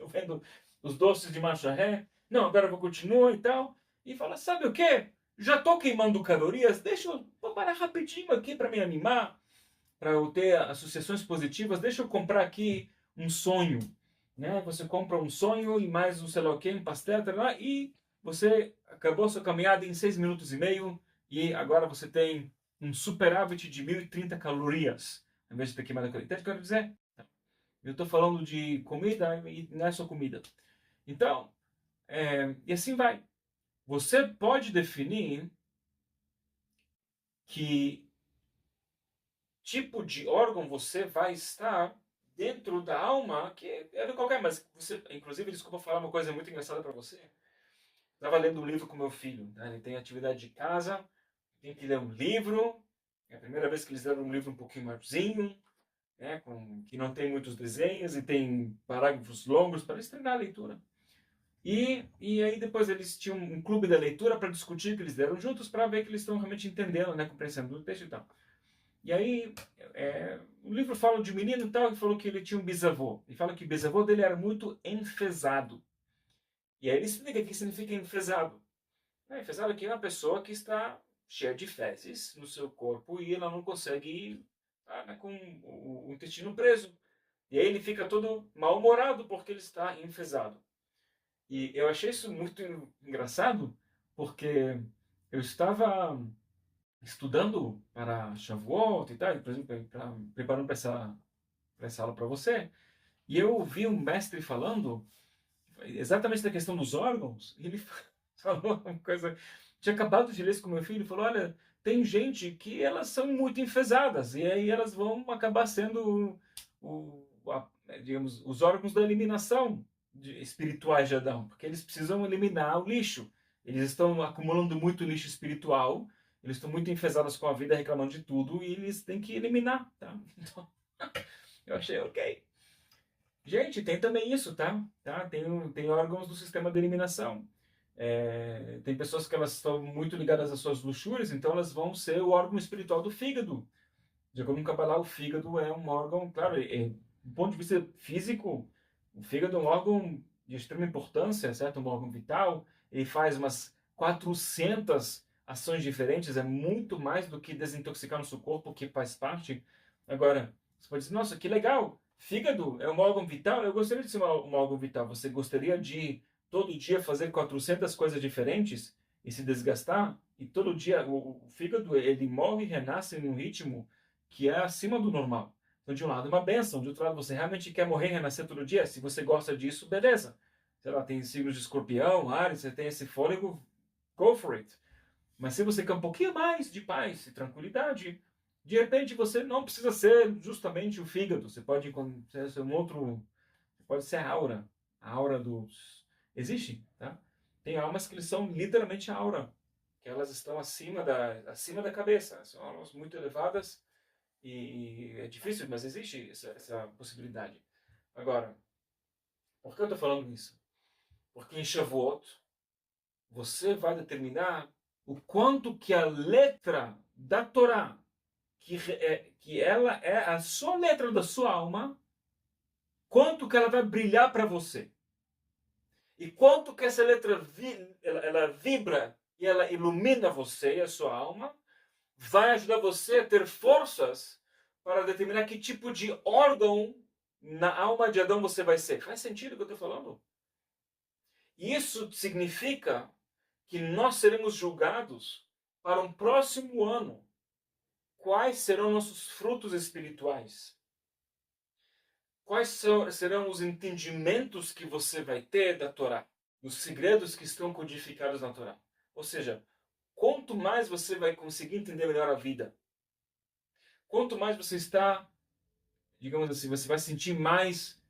vendo os doces de marcha ré. Não, agora eu vou continuar e tal. E fala, sabe o quê? Já estou queimando calorias, deixa eu parar rapidinho aqui para me animar, para eu ter associações positivas, deixa eu comprar aqui um sonho. Né? Você compra um sonho e mais um sei lá o quê, um pastel, lá, e você acabou sua caminhada em 6 minutos e meio e agora você tem um superávit de 1.030 calorias, em vez de ter queimado calorias. Entende o que eu quero dizer? Eu estou falando de comida e não é só comida. Então, e assim vai. Você pode definir que tipo de órgão você vai estar dentro da alma, que é de qualquer, mas você, inclusive, desculpa falar uma coisa muito engraçada para você. Estava lendo um livro com meu filho, né? Ele tem atividade de casa, tem que ler um livro. É a primeira vez que eles leram um livro um pouquinho maiorzinho, né? Que não tem muitos desenhos e tem parágrafos longos para eles treinar a leitura. E aí depois eles tinham um clube da leitura para discutir que eles deram juntos para ver que eles estão realmente entendendo, né, compreendendo o texto e tal. E aí o livro fala de um menino e tal, que falou que ele tinha um bisavô. E fala que o bisavô dele era muito enfesado. E aí ele explica o que significa enfesado. Enfesado aqui é uma pessoa que está cheia de fezes no seu corpo e ela não consegue estar, né, com o intestino preso. E aí ele fica todo mal-humorado porque ele está enfesado. E eu achei isso muito engraçado, porque eu estava estudando para Shavuot e tal, por exemplo, preparando para essa aula para você, e eu ouvi um mestre falando exatamente da questão dos órgãos, e ele falou uma coisa, tinha acabado de ler isso com meu filho, ele falou, olha, tem gente que elas são muito enfesadas, e aí elas vão acabar sendo, digamos, os órgãos da eliminação espirituais de Adão, porque eles precisam eliminar o lixo. Eles estão acumulando muito lixo espiritual, eles estão muito enfesados com a vida, reclamando de tudo, e eles têm que eliminar, tá? Então, eu achei ok. Gente, tem também isso, tá? Tem órgãos do sistema de eliminação. Tem pessoas que elas estão muito ligadas às suas luxúrias, então elas vão ser o órgão espiritual do fígado. De acordo com o Kabbalah, o fígado é um órgão, claro, do ponto de vista físico, o fígado é um órgão de extrema importância, certo? Um órgão vital. Ele faz umas 400 ações diferentes, é muito mais do que desintoxicar nosso corpo, que faz parte. Agora, você pode dizer, nossa, que legal, fígado é um órgão vital, eu gostaria de ser um órgão vital. Você gostaria de todo dia fazer 400 coisas diferentes e se desgastar? E todo dia o fígado, ele morre e renasce num ritmo que é acima do normal. Então, de um lado, é uma benção. De outro lado, você realmente quer morrer e renascer todo dia? Se você gosta disso, beleza. Sei lá, tem signos de escorpião, Áries, você tem esse fôlego, go for it. Mas se você quer um pouquinho mais de paz e tranquilidade, de repente você não precisa ser justamente o fígado. Você pode ser um outro. Pode ser a aura. A aura dos. Existe, tá? Tem almas que são literalmente a aura. Que elas estão acima da cabeça. São almas muito elevadas e é difícil, mas existe essa possibilidade. Agora, por que eu estou falando isso? Porque em Shavuot, você vai determinar o quanto que a letra da Torá, que ela é a sua letra da sua alma, quanto que ela vai brilhar para você. E quanto que essa letra ela vibra e ela ilumina você e a sua alma, vai ajudar você a ter forças para determinar que tipo de órgão na alma de Adão você vai ser. Faz sentido o que eu estou falando? Isso significa que nós seremos julgados para um próximo ano. Quais serão nossos frutos espirituais? Quais serão os entendimentos que você vai ter da Torá? Os segredos que estão codificados na Torá? Ou seja, quanto mais você vai conseguir entender melhor a vida, quanto mais você está, digamos assim, você vai sentir mais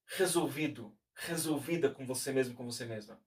resolvida com você mesmo, com você mesma.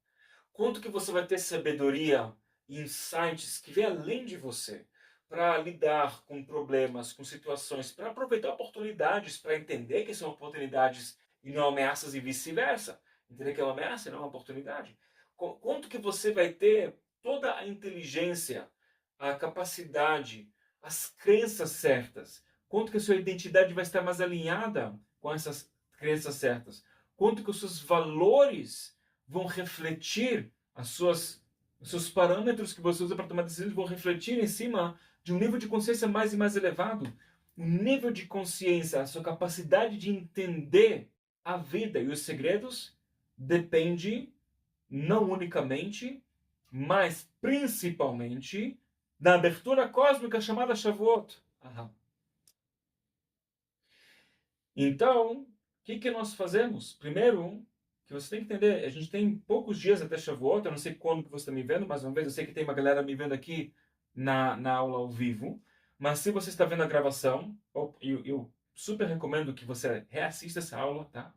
Quanto que você vai ter sabedoria e insights que vêm além de você para lidar com problemas, com situações, para aproveitar oportunidades, para entender que são oportunidades e não ameaças e vice-versa. Entender que é uma ameaça e não uma oportunidade. Quanto que você vai ter toda a inteligência, a capacidade, as crenças certas. Quanto que a sua identidade vai estar mais alinhada com essas crenças certas. Quanto que os seus valores vão refletir os seus parâmetros que você usa para tomar decisões vão refletir em cima de um nível de consciência mais e mais elevado. O nível de consciência, a sua capacidade de entender a vida e os segredos depende não unicamente, mas principalmente da abertura cósmica chamada Shavuot. Aham. Então, o que nós fazemos? Primeiro, que você tem que entender, a gente tem poucos dias até Shavuot, eu não sei quando que você está me vendo, mais uma vez, eu sei que tem uma galera me vendo aqui na aula ao vivo, mas se você está vendo a gravação, eu super recomendo que você reassista essa aula, tá?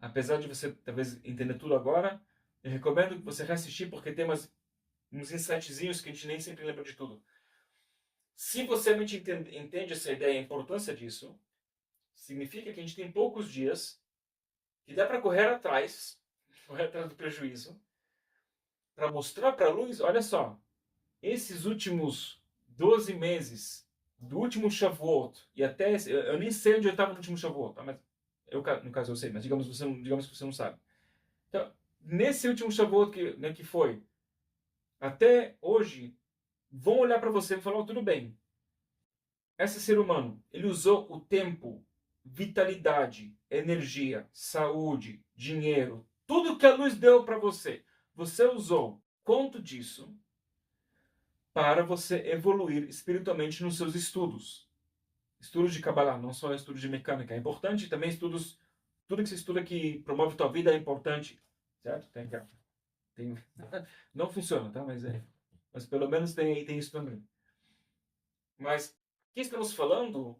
Apesar de você talvez entender tudo agora, eu recomendo que você reassistir porque tem uns insightzinhos que a gente nem sempre lembra de tudo. Se você realmente entende essa ideia, a importância disso, significa que a gente tem poucos dias que dá para correr atrás do prejuízo, para mostrar para a luz, olha só, esses últimos 12 meses, do último Shavuot, e até, eu nem sei onde eu estava no último Shavuot, tá? Mas no caso eu sei, mas digamos que você não sabe. Então, nesse último Shavuot que foi, até hoje, vão olhar para você e falar, oh, tudo bem, esse ser humano, ele usou o tempo, vitalidade, energia, saúde, dinheiro, tudo que a luz deu para você, você usou quanto disso para você evoluir espiritualmente nos seus estudos? Estudos de Kabbalah, não só estudos de mecânica, é importante também estudos, tudo que você estuda que promove tua vida é importante, certo? Tem não funciona, tá? Mas pelo menos tem isso também. Mas aqui estamos falando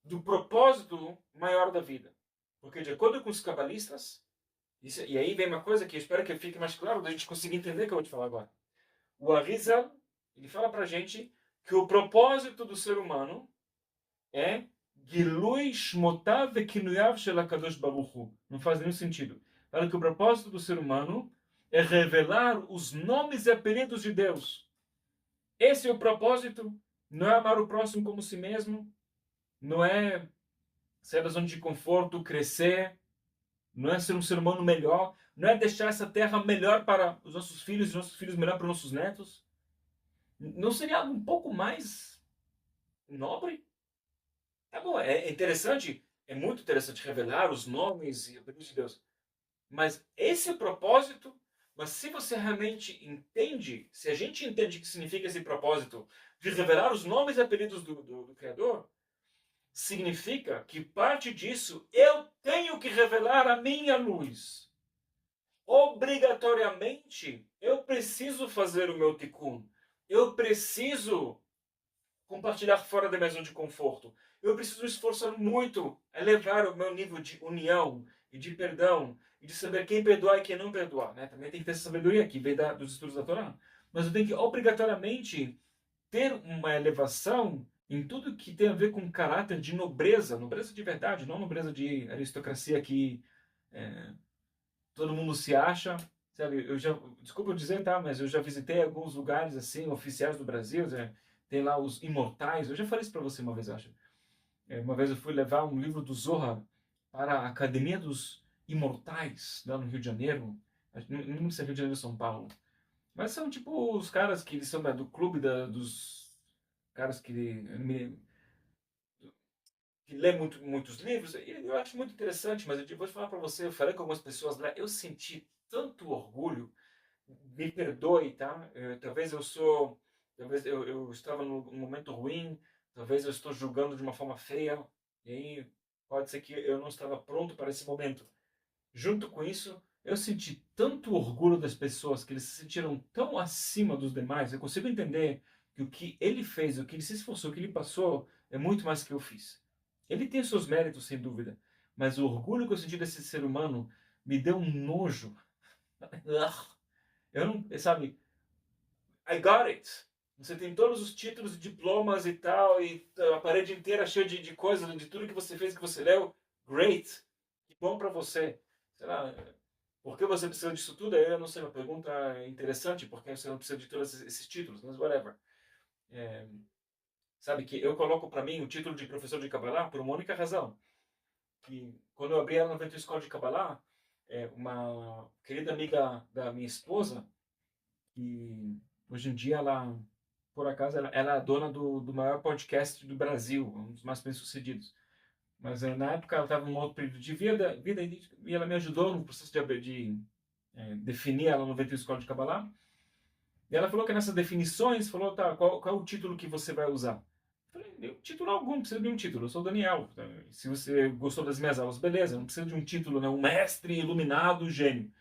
do propósito maior da vida. Porque de acordo com os cabalistas, e aí vem uma coisa que eu espero que fique mais claro, da gente conseguir entender o que eu vou te falar agora. O Arizal, ele fala pra gente que o propósito do ser humano é Gilui Shmotav Vekinuyav Shel HaKadosh Baruch Hu. Não faz nenhum sentido. Fala que o propósito do ser humano é revelar os nomes e apelidos de Deus. Esse é o propósito. Não é amar o próximo como si mesmo. Não é sair da zona de conforto, crescer. Não é ser um ser humano melhor. Não é deixar essa terra melhor para os nossos filhos melhor para os nossos netos. Não seria algo um pouco mais nobre? É bom, é interessante, é muito interessante revelar os nomes e apelidos de Deus. Mas esse é o propósito. Mas se você realmente entende, se a gente entende o que significa esse propósito de revelar os nomes e apelidos do Criador, significa que parte disso eu tenho que revelar a minha luz. Obrigatoriamente, eu preciso fazer o meu tikkun. Eu preciso compartilhar fora da minha zona de conforto. Eu preciso me esforçar muito a elevar o meu nível de união e de perdão e de saber quem perdoar e quem não perdoar. Né? Também tem que ter essa sabedoria que vem dos estudos da Torá. Mas eu tenho que obrigatoriamente ter uma elevação em tudo que tem a ver com caráter de nobreza, nobreza de verdade, não nobreza de aristocracia que é, todo mundo se acha. Sabe, desculpa eu dizer, tá, mas eu já visitei alguns lugares assim, oficiais do Brasil, né? Tem lá os imortais. Eu já falei isso para você uma vez, eu acho. Uma vez eu fui levar um livro do Zohar para a Academia dos Imortais, lá no Rio de Janeiro. Não lembro se é Rio de Janeiro ou São Paulo. Mas são tipo os caras que eles são do clube dos caras que lê muitos livros. E eu acho muito interessante, mas eu vou falar para você, eu falei com algumas pessoas lá, eu senti tanto orgulho. Me perdoe, tá? Talvez eu estava num momento ruim, talvez eu estou julgando de uma forma feia, e aí pode ser que eu não estava pronto para esse momento. Junto com isso, eu senti tanto orgulho das pessoas, que eles se sentiram tão acima dos demais. Eu consigo entender que o que ele fez, o que ele se esforçou, o que ele passou, é muito mais do que eu fiz. Ele tem seus méritos, sem dúvida, mas o orgulho que eu senti desse ser humano me deu um nojo. Eu não, sabe, I got it. Você tem todos os títulos e diplomas e tal, e a parede inteira cheia de coisas, de tudo que você fez, que você leu. Great. Que bom pra você. Sei lá, por que você precisa disso tudo? Aí eu não sei, uma pergunta interessante, porque você não precisa de todos esses títulos, mas whatever. É, sabe que eu coloco pra mim o título de professor de Kabbalah por uma única razão. Que quando eu abri a 90 Escola de Kabbalah, uma querida amiga da minha esposa, que hoje em dia ela, por acaso, ela é a dona do maior podcast do Brasil, um dos mais bem-sucedidos. Mas na época ela estava em um outro período de vida e ela me ajudou no processo de definir ela no Ventre Escola de Kabbalah. E ela falou que nessas definições, falou, tá, qual é o título que você vai usar? Eu falei, título algum, não precisa de um título, eu sou o Daniel. Tá? Se você gostou das minhas aulas, beleza, não precisa de um título, né? Um mestre iluminado, gênio.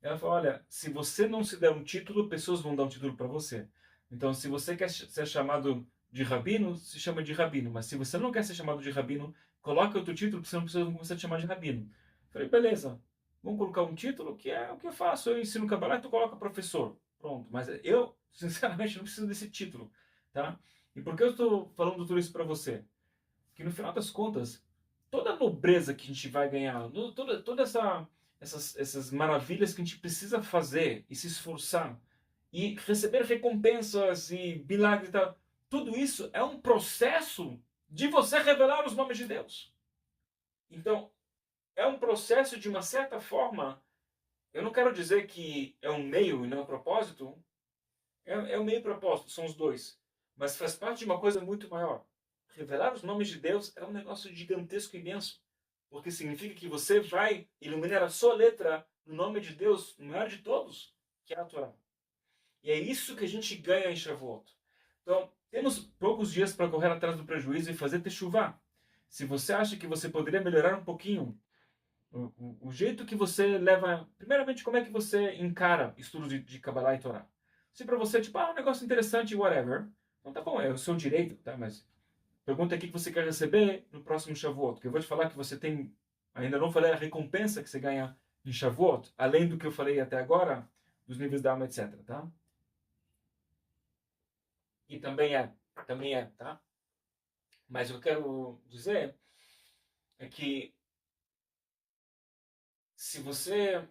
Ela falou, olha, se você não se der um título, pessoas vão dar um título para você. Então, se você quer ser chamado de rabino, se chama de rabino. Mas se você não quer ser chamado de rabino, coloque outro título, porque senão pessoas vão começar a te chamar de rabino. Falei, beleza, vamos colocar um título, que é o que eu faço. Eu ensino Kabbalah, tu coloca professor. Pronto. Mas eu, sinceramente, não preciso desse título. Tá? E por que eu estou falando tudo isso para você? Que no final das contas, toda a nobreza que a gente vai ganhar, toda essas maravilhas que a gente precisa fazer e se esforçar e receber recompensas e milagres e tal, tudo isso é um processo de você revelar os nomes de Deus. Então, é um processo de uma certa forma. Eu não quero dizer que é um meio e não um propósito. É um meio e propósito, são os dois. Mas faz parte de uma coisa muito maior. Revelar os nomes de Deus é um negócio gigantesco e imenso. Porque significa que você vai iluminar a sua letra no nome de Deus, o maior de todos, que é a Torá. E é isso que a gente ganha em Shavuot. Então, temos poucos dias para correr atrás do prejuízo e fazer techuvá. Se você acha que você poderia melhorar um pouquinho o jeito que você leva... Primeiramente, como é que você encara estudos de Kabbalah e Torá? Se para você, tipo, um negócio interessante, whatever. Então tá bom, é o seu direito, tá? Mas pergunta aqui que você quer receber no próximo Shavuot. Que eu vou te falar que você tem... Ainda não falei a recompensa que você ganha em Shavuot, além do que eu falei até agora, dos níveis da alma, etc, tá? E também é, tá? Mas o que eu quero dizer é que se você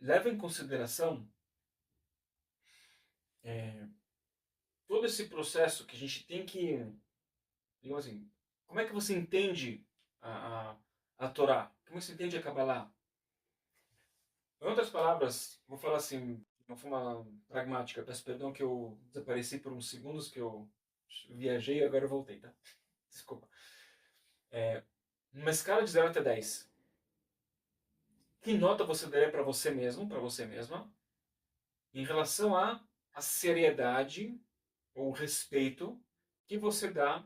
leva em consideração todo esse processo que a gente tem que, digamos assim, como é que você entende a, a Torá? Como você entende a Kabbalah? Em outras palavras, vou falar assim, de uma forma pragmática, peço perdão que eu desapareci por uns segundos, que eu viajei e agora eu voltei, tá? Desculpa. Numa escala de 0 até 10, que nota você daria para você mesmo, para você mesma, em relação à seriedade ou respeito que você dá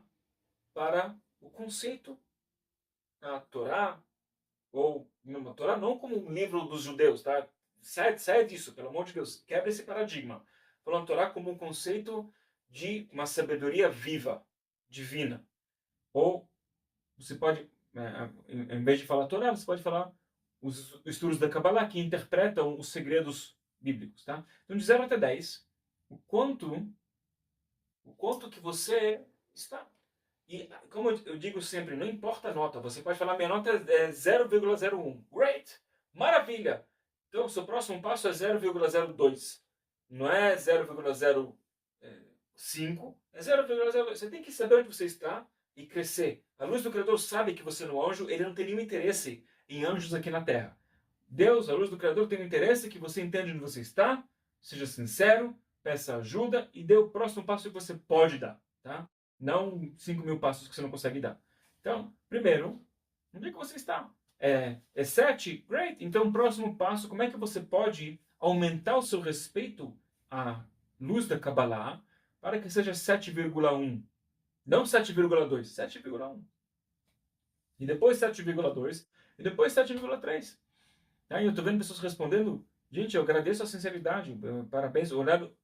para o conceito da Torá, ou a Torá não como um livro dos judeus, tá? Sai disso, pelo amor de Deus, quebra esse paradigma. Falando a Torá como um conceito de uma sabedoria viva, divina. Ou você pode, em vez de falar Torá, você pode falar os estudos da Kabbalah que interpretam os segredos bíblicos, tá? Então, de 0 até 10, o quanto, o quanto que você está. E, como eu digo sempre, não importa a nota. Você pode falar, minha nota é 0,01. Great! Maravilha! Então, o seu próximo passo é 0,02. Não é 0,05. É 0,02. Você tem que saber onde você está e crescer. A luz do Criador sabe que você não é anjo. Ele não tem nenhum interesse em anjos aqui na Terra. Deus, a luz do Criador, tem um interesse que você entenda onde você está, seja sincero, peça ajuda e dê o próximo passo que você pode dar. Tá? Não 5.000 passos que você não consegue dar. Então, primeiro, onde é que você está? É 7? Great! Então, o próximo passo, como é que você pode aumentar o seu respeito à luz da Kabbalah para que seja 7,1? Não 7,2, 7,1. E depois 7,2. E depois 7,3. Tá? E eu estou vendo pessoas respondendo. Gente, eu agradeço a sinceridade. Parabéns. Olhando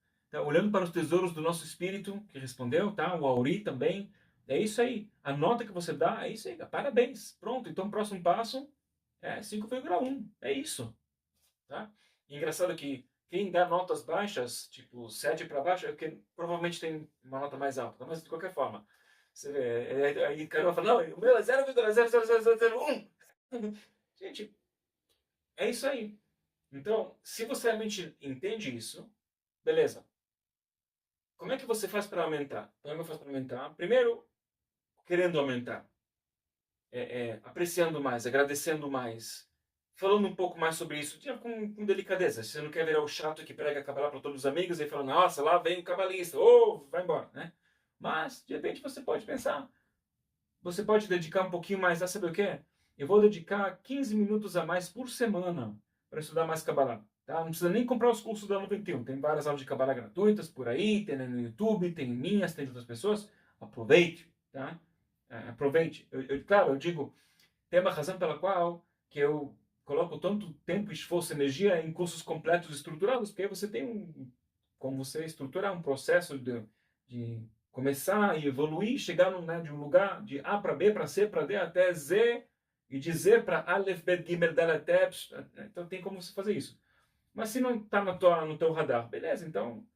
para os tesouros do nosso espírito, que respondeu, tá? O Auri também. É isso aí. A nota que você dá, é isso aí. Parabéns. Pronto. Então, o próximo passo é 5,1. É isso. Tá? E engraçado que quem dá notas baixas, tipo 7 para baixo, é porque provavelmente tem uma nota mais alta. Mas, de qualquer forma, você vê. Aí o cara fala, não, o meu é 0,00001. Gente, é isso aí. Então, se você realmente entende isso, beleza. Como é que você faz para aumentar? Como é que eu faço para aumentar? Primeiro, querendo aumentar. Apreciando mais, agradecendo mais. Falando um pouco mais sobre isso, com delicadeza. Você não quer virar o chato que prega Kabbalah para todos os amigos e fala, nossa, lá vem o cabalista, ou vai embora, né? Mas, de repente, você pode pensar. Você pode dedicar um pouquinho mais a saber o quê? Eu vou dedicar 15 minutos a mais por semana para estudar mais Kabbalah. Tá? Não precisa nem comprar os cursos da 91. Tem várias aulas de Kabbalah gratuitas por aí, tem no YouTube, tem minhas, tem de outras pessoas. Aproveite, tá? Aproveite. Claro, eu digo, tem uma razão pela qual que eu coloco tanto tempo, esforço e energia em cursos completos estruturados, porque aí você tem como você estruturar um processo de começar e evoluir, chegar de um lugar de A para B, para C, para D, até Z, e de Z para Aleph, Bet, Gimel, Dalet, Tep. Então tem como você fazer isso. Mas se não está no teu radar, beleza, então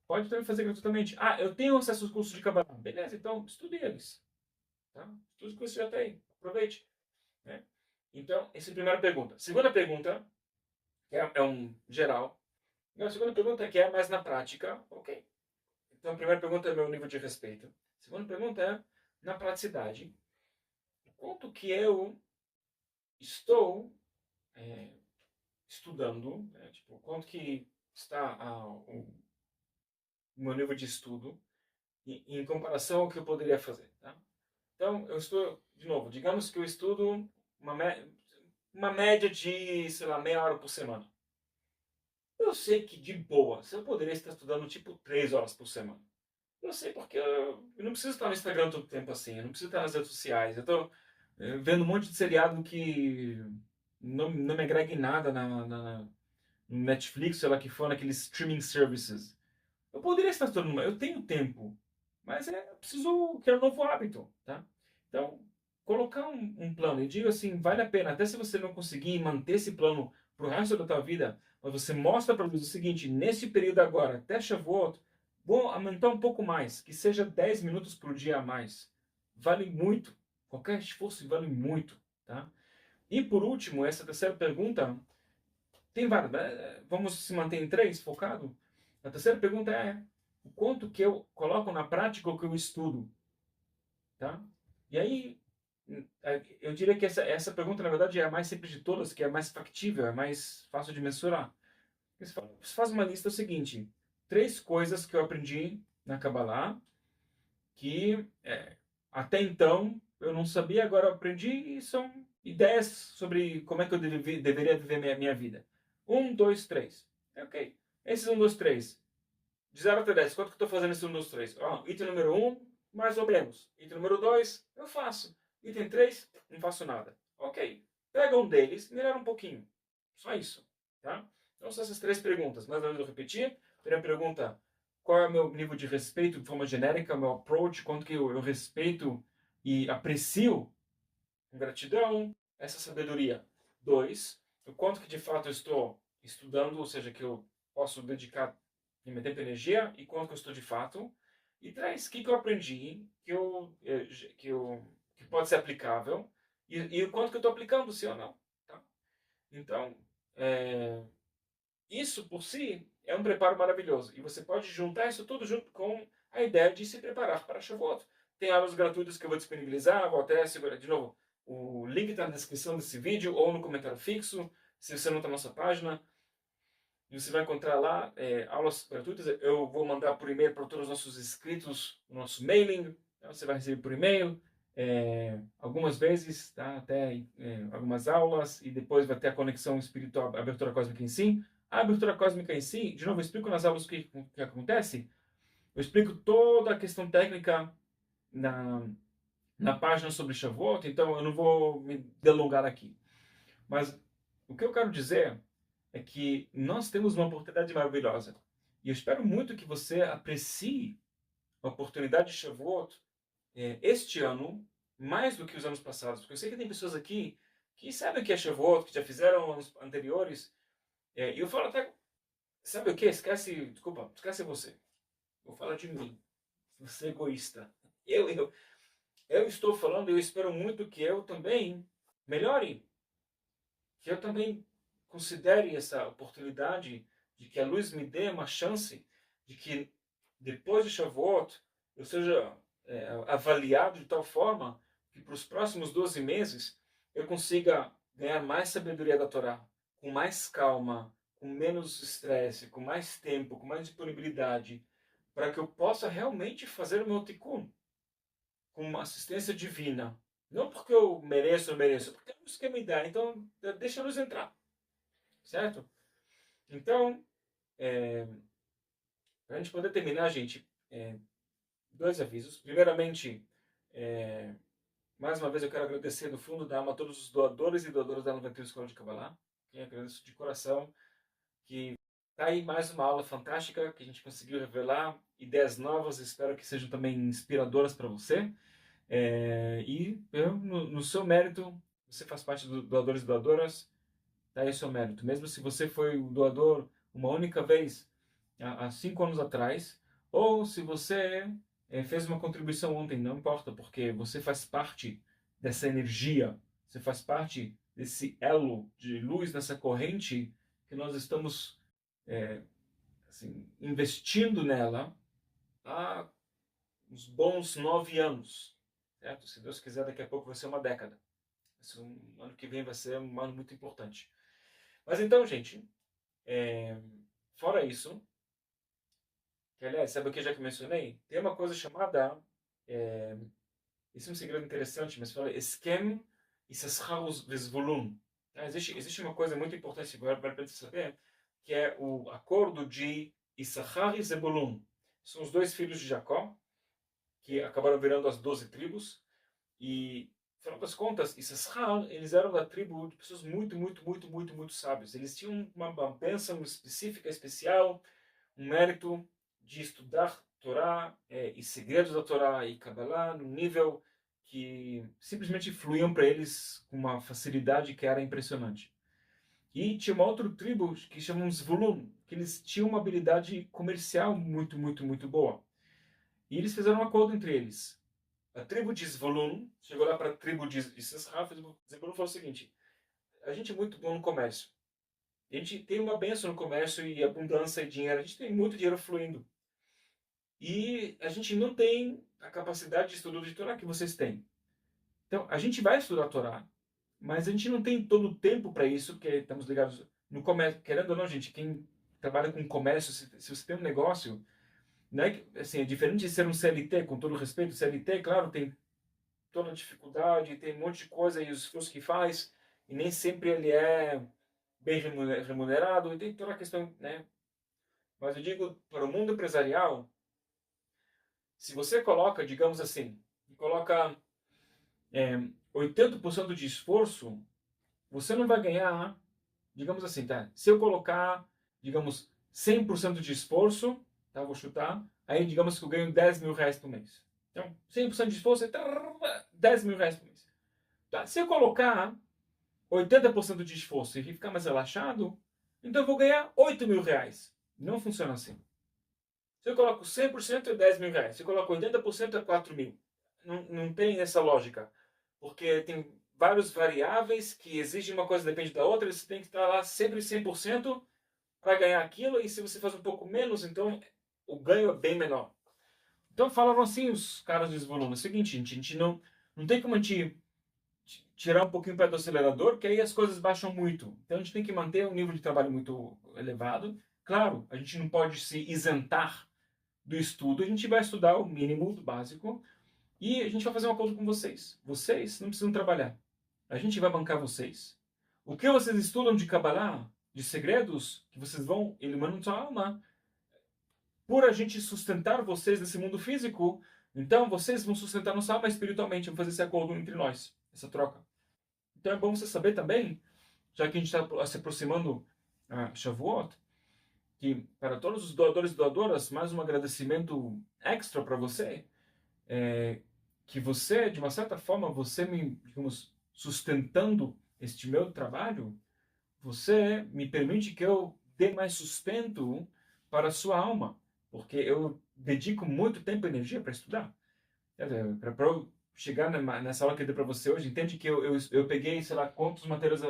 pode também fazer gratuitamente. Ah, eu tenho acesso aos cursos de Kabbalah. Beleza, então estude eles. Tá? Estude que você já tem. Aproveite. Né? Então, essa é a primeira pergunta. Segunda pergunta, que é um geral. A segunda pergunta é que é mais na prática. Ok. Então, a primeira pergunta é meu nível de respeito. A segunda pergunta é, na praticidade, quanto que eu estou estudando, né? Tipo, quanto que está o meu nível de estudo em comparação ao que eu poderia fazer. Tá? Então, eu estou, de novo, digamos que eu estudo uma média de, sei lá, meia hora por semana. Eu sei que, de boa, eu poderia estar estudando tipo 3 horas por semana. Eu sei porque eu não preciso estar no Instagram todo tempo assim, eu não preciso estar nas redes sociais. Eu estou vendo um monte de seriado que não me agrega em nada no Netflix, sei lá que for, naqueles streaming services. Eu poderia estar estudando, eu tenho tempo, mas eu preciso criar um novo hábito, tá? Então, colocar um plano, e digo assim, vale a pena, até se você não conseguir manter esse plano para o resto da tua vida, mas você mostra para eles o seguinte, nesse período agora, até Shavuot, vou aumentar um pouco mais, que seja 10 minutos por dia a mais. Vale muito, qualquer esforço vale muito, tá? E por último, essa terceira pergunta, tem várias, vamos se manter em três, focado? A terceira pergunta é, o quanto que eu coloco na prática o que eu estudo, tá? E aí, eu diria que essa pergunta, na verdade, é a mais simples de todas, que é a mais factível, é a mais fácil de mensurar. Você faz uma lista, é o seguinte, 3 coisas que eu aprendi na Kabbalah, que até então eu não sabia, agora eu aprendi, e são ideias sobre como é que eu deveria viver minha vida. 1, 2, 3. Ok. Esses 1, 2, 3. De 0 até 10, quanto que eu estou fazendo esse 1, 2, 3? Item número 1, mais ou menos. Item número 2, eu faço. Item 3, não faço nada. Ok. Pega um deles, melhora um pouquinho. Só isso. Tá? Então são essas 3 perguntas. Mais uma vez eu repetir. Primeira pergunta, qual é o meu nível de respeito de forma genérica, meu approach, quanto que eu respeito e aprecio com gratidão essa sabedoria. 2, o quanto que de fato eu estou estudando, ou seja, que eu posso dedicar meu tempo e energia, e quanto que eu estou de fato. E 3, o que eu aprendi que pode ser aplicável, e o quanto que eu estou aplicando, sim ou não. Tá? Então, isso por si é um preparo maravilhoso. E você pode juntar isso tudo junto com a ideia de se preparar para Shavuot. Tem aulas gratuitas que eu vou disponibilizar, vou até segurar de novo. O link está na descrição desse vídeo ou no comentário fixo, se você não está na nossa página. E você vai encontrar lá aulas gratuitas. Eu vou mandar por e-mail para todos os nossos inscritos, o nosso mailing. Então, você vai receber por e-mail algumas vezes, tá? Até algumas aulas, e depois vai ter a conexão espiritual, a abertura cósmica em si. A abertura cósmica em si, de novo, eu explico nas aulas o que acontece. Eu explico toda a questão técnica na, na página sobre Shavuot, então eu não vou me delongar aqui. Mas o que eu quero dizer é que nós temos uma oportunidade maravilhosa. E eu espero muito que você aprecie a oportunidade de Shavuot este ano, mais do que os anos passados. Porque eu sei que tem pessoas aqui que sabem o que é Shavuot, que já fizeram anos anteriores. E eu falo até, sabe o que? Desculpa, esquece você. Vou falar de mim. Você é egoísta. Eu, eu, eu estou falando, eu espero muito que eu também melhore. Que eu também considere essa oportunidade de que a luz me dê uma chance de que depois de Shavuot eu seja avaliado de tal forma que para os próximos 12 meses eu consiga ganhar mais sabedoria da Torá, com mais calma, com menos estresse, com mais tempo, com mais disponibilidade, para que eu possa realmente fazer o meu tikkun com uma assistência divina. Não porque eu mereço ou mereço, porque é a luz que me dá. Então, deixa a luz entrar. Certo? Então, para a gente poder terminar, gente, 2 avisos. Primeiramente, mais uma vez eu quero agradecer do fundo da alma a todos os doadores e doadoras da 91 Escola de Kabbalah. Eu agradeço de coração que tá aí mais uma aula fantástica que a gente conseguiu revelar ideias novas. Espero que sejam também inspiradoras para você. No seu mérito, você faz parte dos doadores e doadoras. Tá aí o seu mérito. Mesmo se você foi o doador uma única vez há 5 anos atrás, ou se você fez uma contribuição ontem, não importa, porque você faz parte dessa energia, você faz parte desse elo de luz, nessa corrente que nós estamos investindo nela há uns bons 9 anos. Certo? Se Deus quiser, daqui a pouco vai ser uma década. Ano que vem vai ser um ano muito importante. Mas então, gente, fora isso, que aliás, sabe o que eu já mencionei? Tem uma coisa chamada, isso é um segredo interessante, mas fala Eskem Issachar Vezvulun. Existe uma coisa muito importante para você saber, que é o acordo de Issachar e Zebulun. São os 2 filhos de Jacó, que acabaram virando as 12 tribos, e, afinal das contas, Issachar, eles eram da tribo de pessoas muito, muito, muito, muito, muito sábios. Eles tinham uma bênção específica, especial, um mérito de estudar Torá e segredos da Torá e Kabbalah num nível que simplesmente fluíam para eles com uma facilidade que era impressionante. E tinha uma outra tribo que chamam Zvulun, que eles tinham uma habilidade comercial muito, muito, muito boa. E eles fizeram um acordo entre eles. A tribo de Zvulun chegou lá para a tribo de Issachar, Zvulun falou o seguinte: a gente é muito bom no comércio. A gente tem uma benção no comércio e abundância e dinheiro. A gente tem muito dinheiro fluindo. e a gente não tem a capacidade de estudo de Torá que vocês têm. Então, a gente vai estudar a Torá, mas a gente não tem todo o tempo para isso, porque estamos ligados no comércio. Querendo ou não, gente, quem trabalha com comércio, se você tem um negócio, não é que, assim, é diferente de ser um CLT, com todo respeito. CLT, claro, tem toda a dificuldade, tem um monte de coisa e os esforços que faz, e nem sempre ele é bem remunerado, e tem toda a questão, né? Mas eu digo, para o mundo empresarial, se você coloca, digamos assim, coloca 80% de esforço, você não vai ganhar, digamos assim, tá? Se eu colocar, digamos, 100% de esforço, tá? Vou chutar, aí digamos que eu ganho 10 mil reais por mês. Então, 100% de esforço é 10 mil reais por mês. Tá? Se eu colocar 80% de esforço e ficar mais relaxado, então eu vou ganhar 8 mil reais. Não funciona assim. Se eu coloco 100% é 10 mil reais. Se eu coloco 80% é 4 mil. Não tem essa lógica. Porque tem vários variáveis que exigem uma coisa depende da outra. Você tem que estar lá sempre 100% para ganhar aquilo. E se você faz um pouco menos, então o ganho é bem menor. Então falaram assim os caras dos volumes. É o seguinte, a gente não tem como a gente tirar um pouquinho o pé do acelerador, que aí as coisas baixam muito. Então a gente tem que manter um nível de trabalho muito elevado. Claro, a gente não pode se isentar do estudo, a gente vai estudar o mínimo do básico e a gente vai fazer um acordo com vocês. Vocês não precisam trabalhar. A gente vai bancar vocês. O que vocês estudam de Kabbalah, de segredos, que vocês vão iluminando sua alma, por a gente sustentar vocês nesse mundo físico, então vocês vão sustentar nossa alma espiritualmente. Vamos fazer esse acordo entre nós, essa troca. Então é bom você saber também, já que a gente está se aproximando a Shavuot, que para todos os doadores e doadoras, mais um agradecimento extra para você, que você, de uma certa forma, você me, digamos, sustentando este meu trabalho, você me permite que eu dê mais sustento para a sua alma, porque eu dedico muito tempo e energia para estudar. Para eu chegar nessa aula que eu dei para você hoje, entende que eu peguei, sei lá, quantos matérias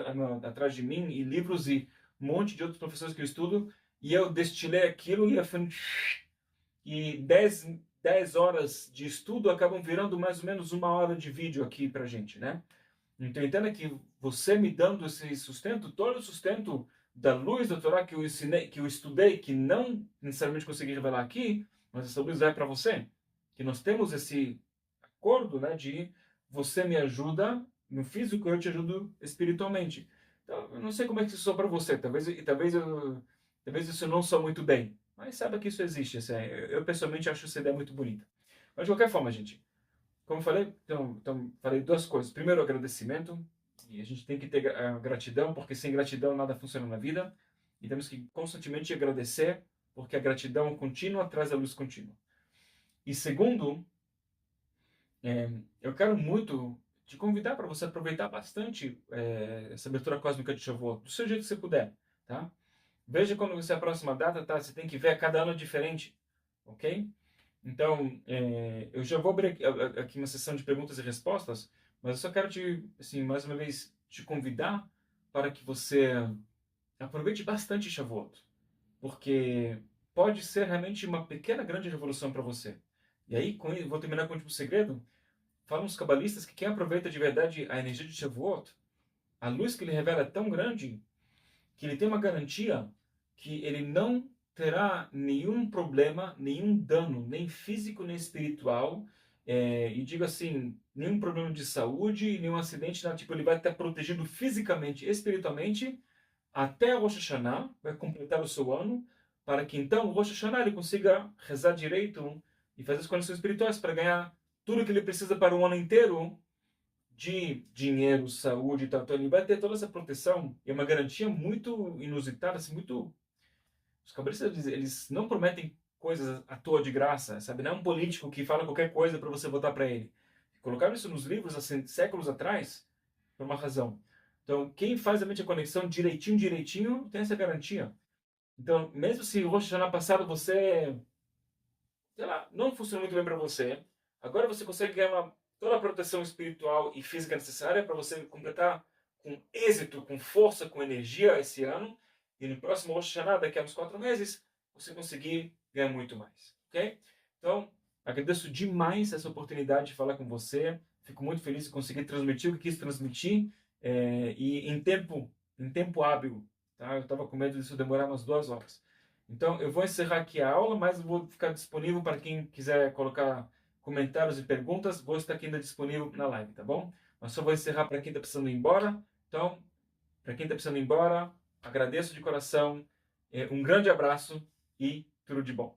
atrás de mim, e livros e um monte de outros professores que eu estudo, e eu destilei aquilo e 10 horas de estudo acabam virando mais ou menos uma hora de vídeo aqui para gente, né? Então entenda que você me dando esse sustento, todo o sustento da luz da Torá que eu ensinei, que eu estudei, que não necessariamente consegui revelar aqui, mas essa luz vai para você. Que nós temos esse acordo, né, de você me ajuda no físico, eu te ajudo espiritualmente. Então, eu não sei como é que isso sou para você, talvez isso não sou muito bem, mas saiba que isso existe. Assim, eu pessoalmente acho essa ideia muito bonita. Mas de qualquer forma, gente, como eu falei, então falei duas coisas. Primeiro, agradecimento, e a gente tem que ter gratidão, porque sem gratidão nada funciona na vida, e temos que constantemente agradecer, porque a gratidão contínua traz a luz contínua. E segundo, eu quero muito te convidar para você aproveitar bastante essa abertura cósmica de Shavuot, do seu jeito que você puder, tá? Veja quando você é a próxima data, tá? Você tem que ver a cada ano diferente, ok? Então, eu já vou abrir aqui uma sessão de perguntas e respostas, mas eu só quero te, assim, mais uma vez, te convidar para que você aproveite bastante Shavuot, porque pode ser realmente uma pequena, grande revolução para você. E aí, vou terminar com o último segredo. Falam os cabalistas que quem aproveita de verdade a energia de Shavuot, a luz que ele revela é tão grande que ele tem uma garantia que ele não terá nenhum problema, nenhum dano, nem físico nem espiritual, e digo assim, nenhum problema de saúde, nenhum acidente, nada, tipo, ele vai estar protegido fisicamente, espiritualmente, até Rosh Hashanah, vai completar o seu ano, para que então, Rosh Hashanah, ele consiga rezar direito e fazer as condições espirituais para ganhar tudo que ele precisa para o ano inteiro, de dinheiro, saúde e tal. Então ele vai ter toda essa proteção e é uma garantia muito inusitada, assim, muito... Os cabalistas, eles não prometem coisas à toa de graça, sabe? Não é um político que fala qualquer coisa para você votar para ele. Colocaram isso nos livros assim, séculos atrás por uma razão. Então, quem faz realmente a conexão direitinho, direitinho, tem essa garantia. Então, mesmo se o Rosh Hashanah passado você, sei lá, não funcionou muito bem para você, agora você consegue ganhar toda a proteção espiritual e física necessária para você completar com êxito, com força, com energia esse ano. E no próximo Rosh Hashanah, daqui a uns 4 meses, você conseguir ganhar muito mais. Ok? Então, agradeço demais essa oportunidade de falar com você. Fico muito feliz de conseguir transmitir o que quis transmitir e em tempo hábil. Tá? Eu estava com medo disso demorar umas 2 horas. Então, eu vou encerrar aqui a aula, mas vou ficar disponível para quem quiser colocar comentários e perguntas. Vou estar aqui ainda disponível na live, tá bom? Mas só vou encerrar para quem está precisando ir embora. Então, para quem está precisando ir embora, agradeço de coração. Um grande abraço e tudo de bom.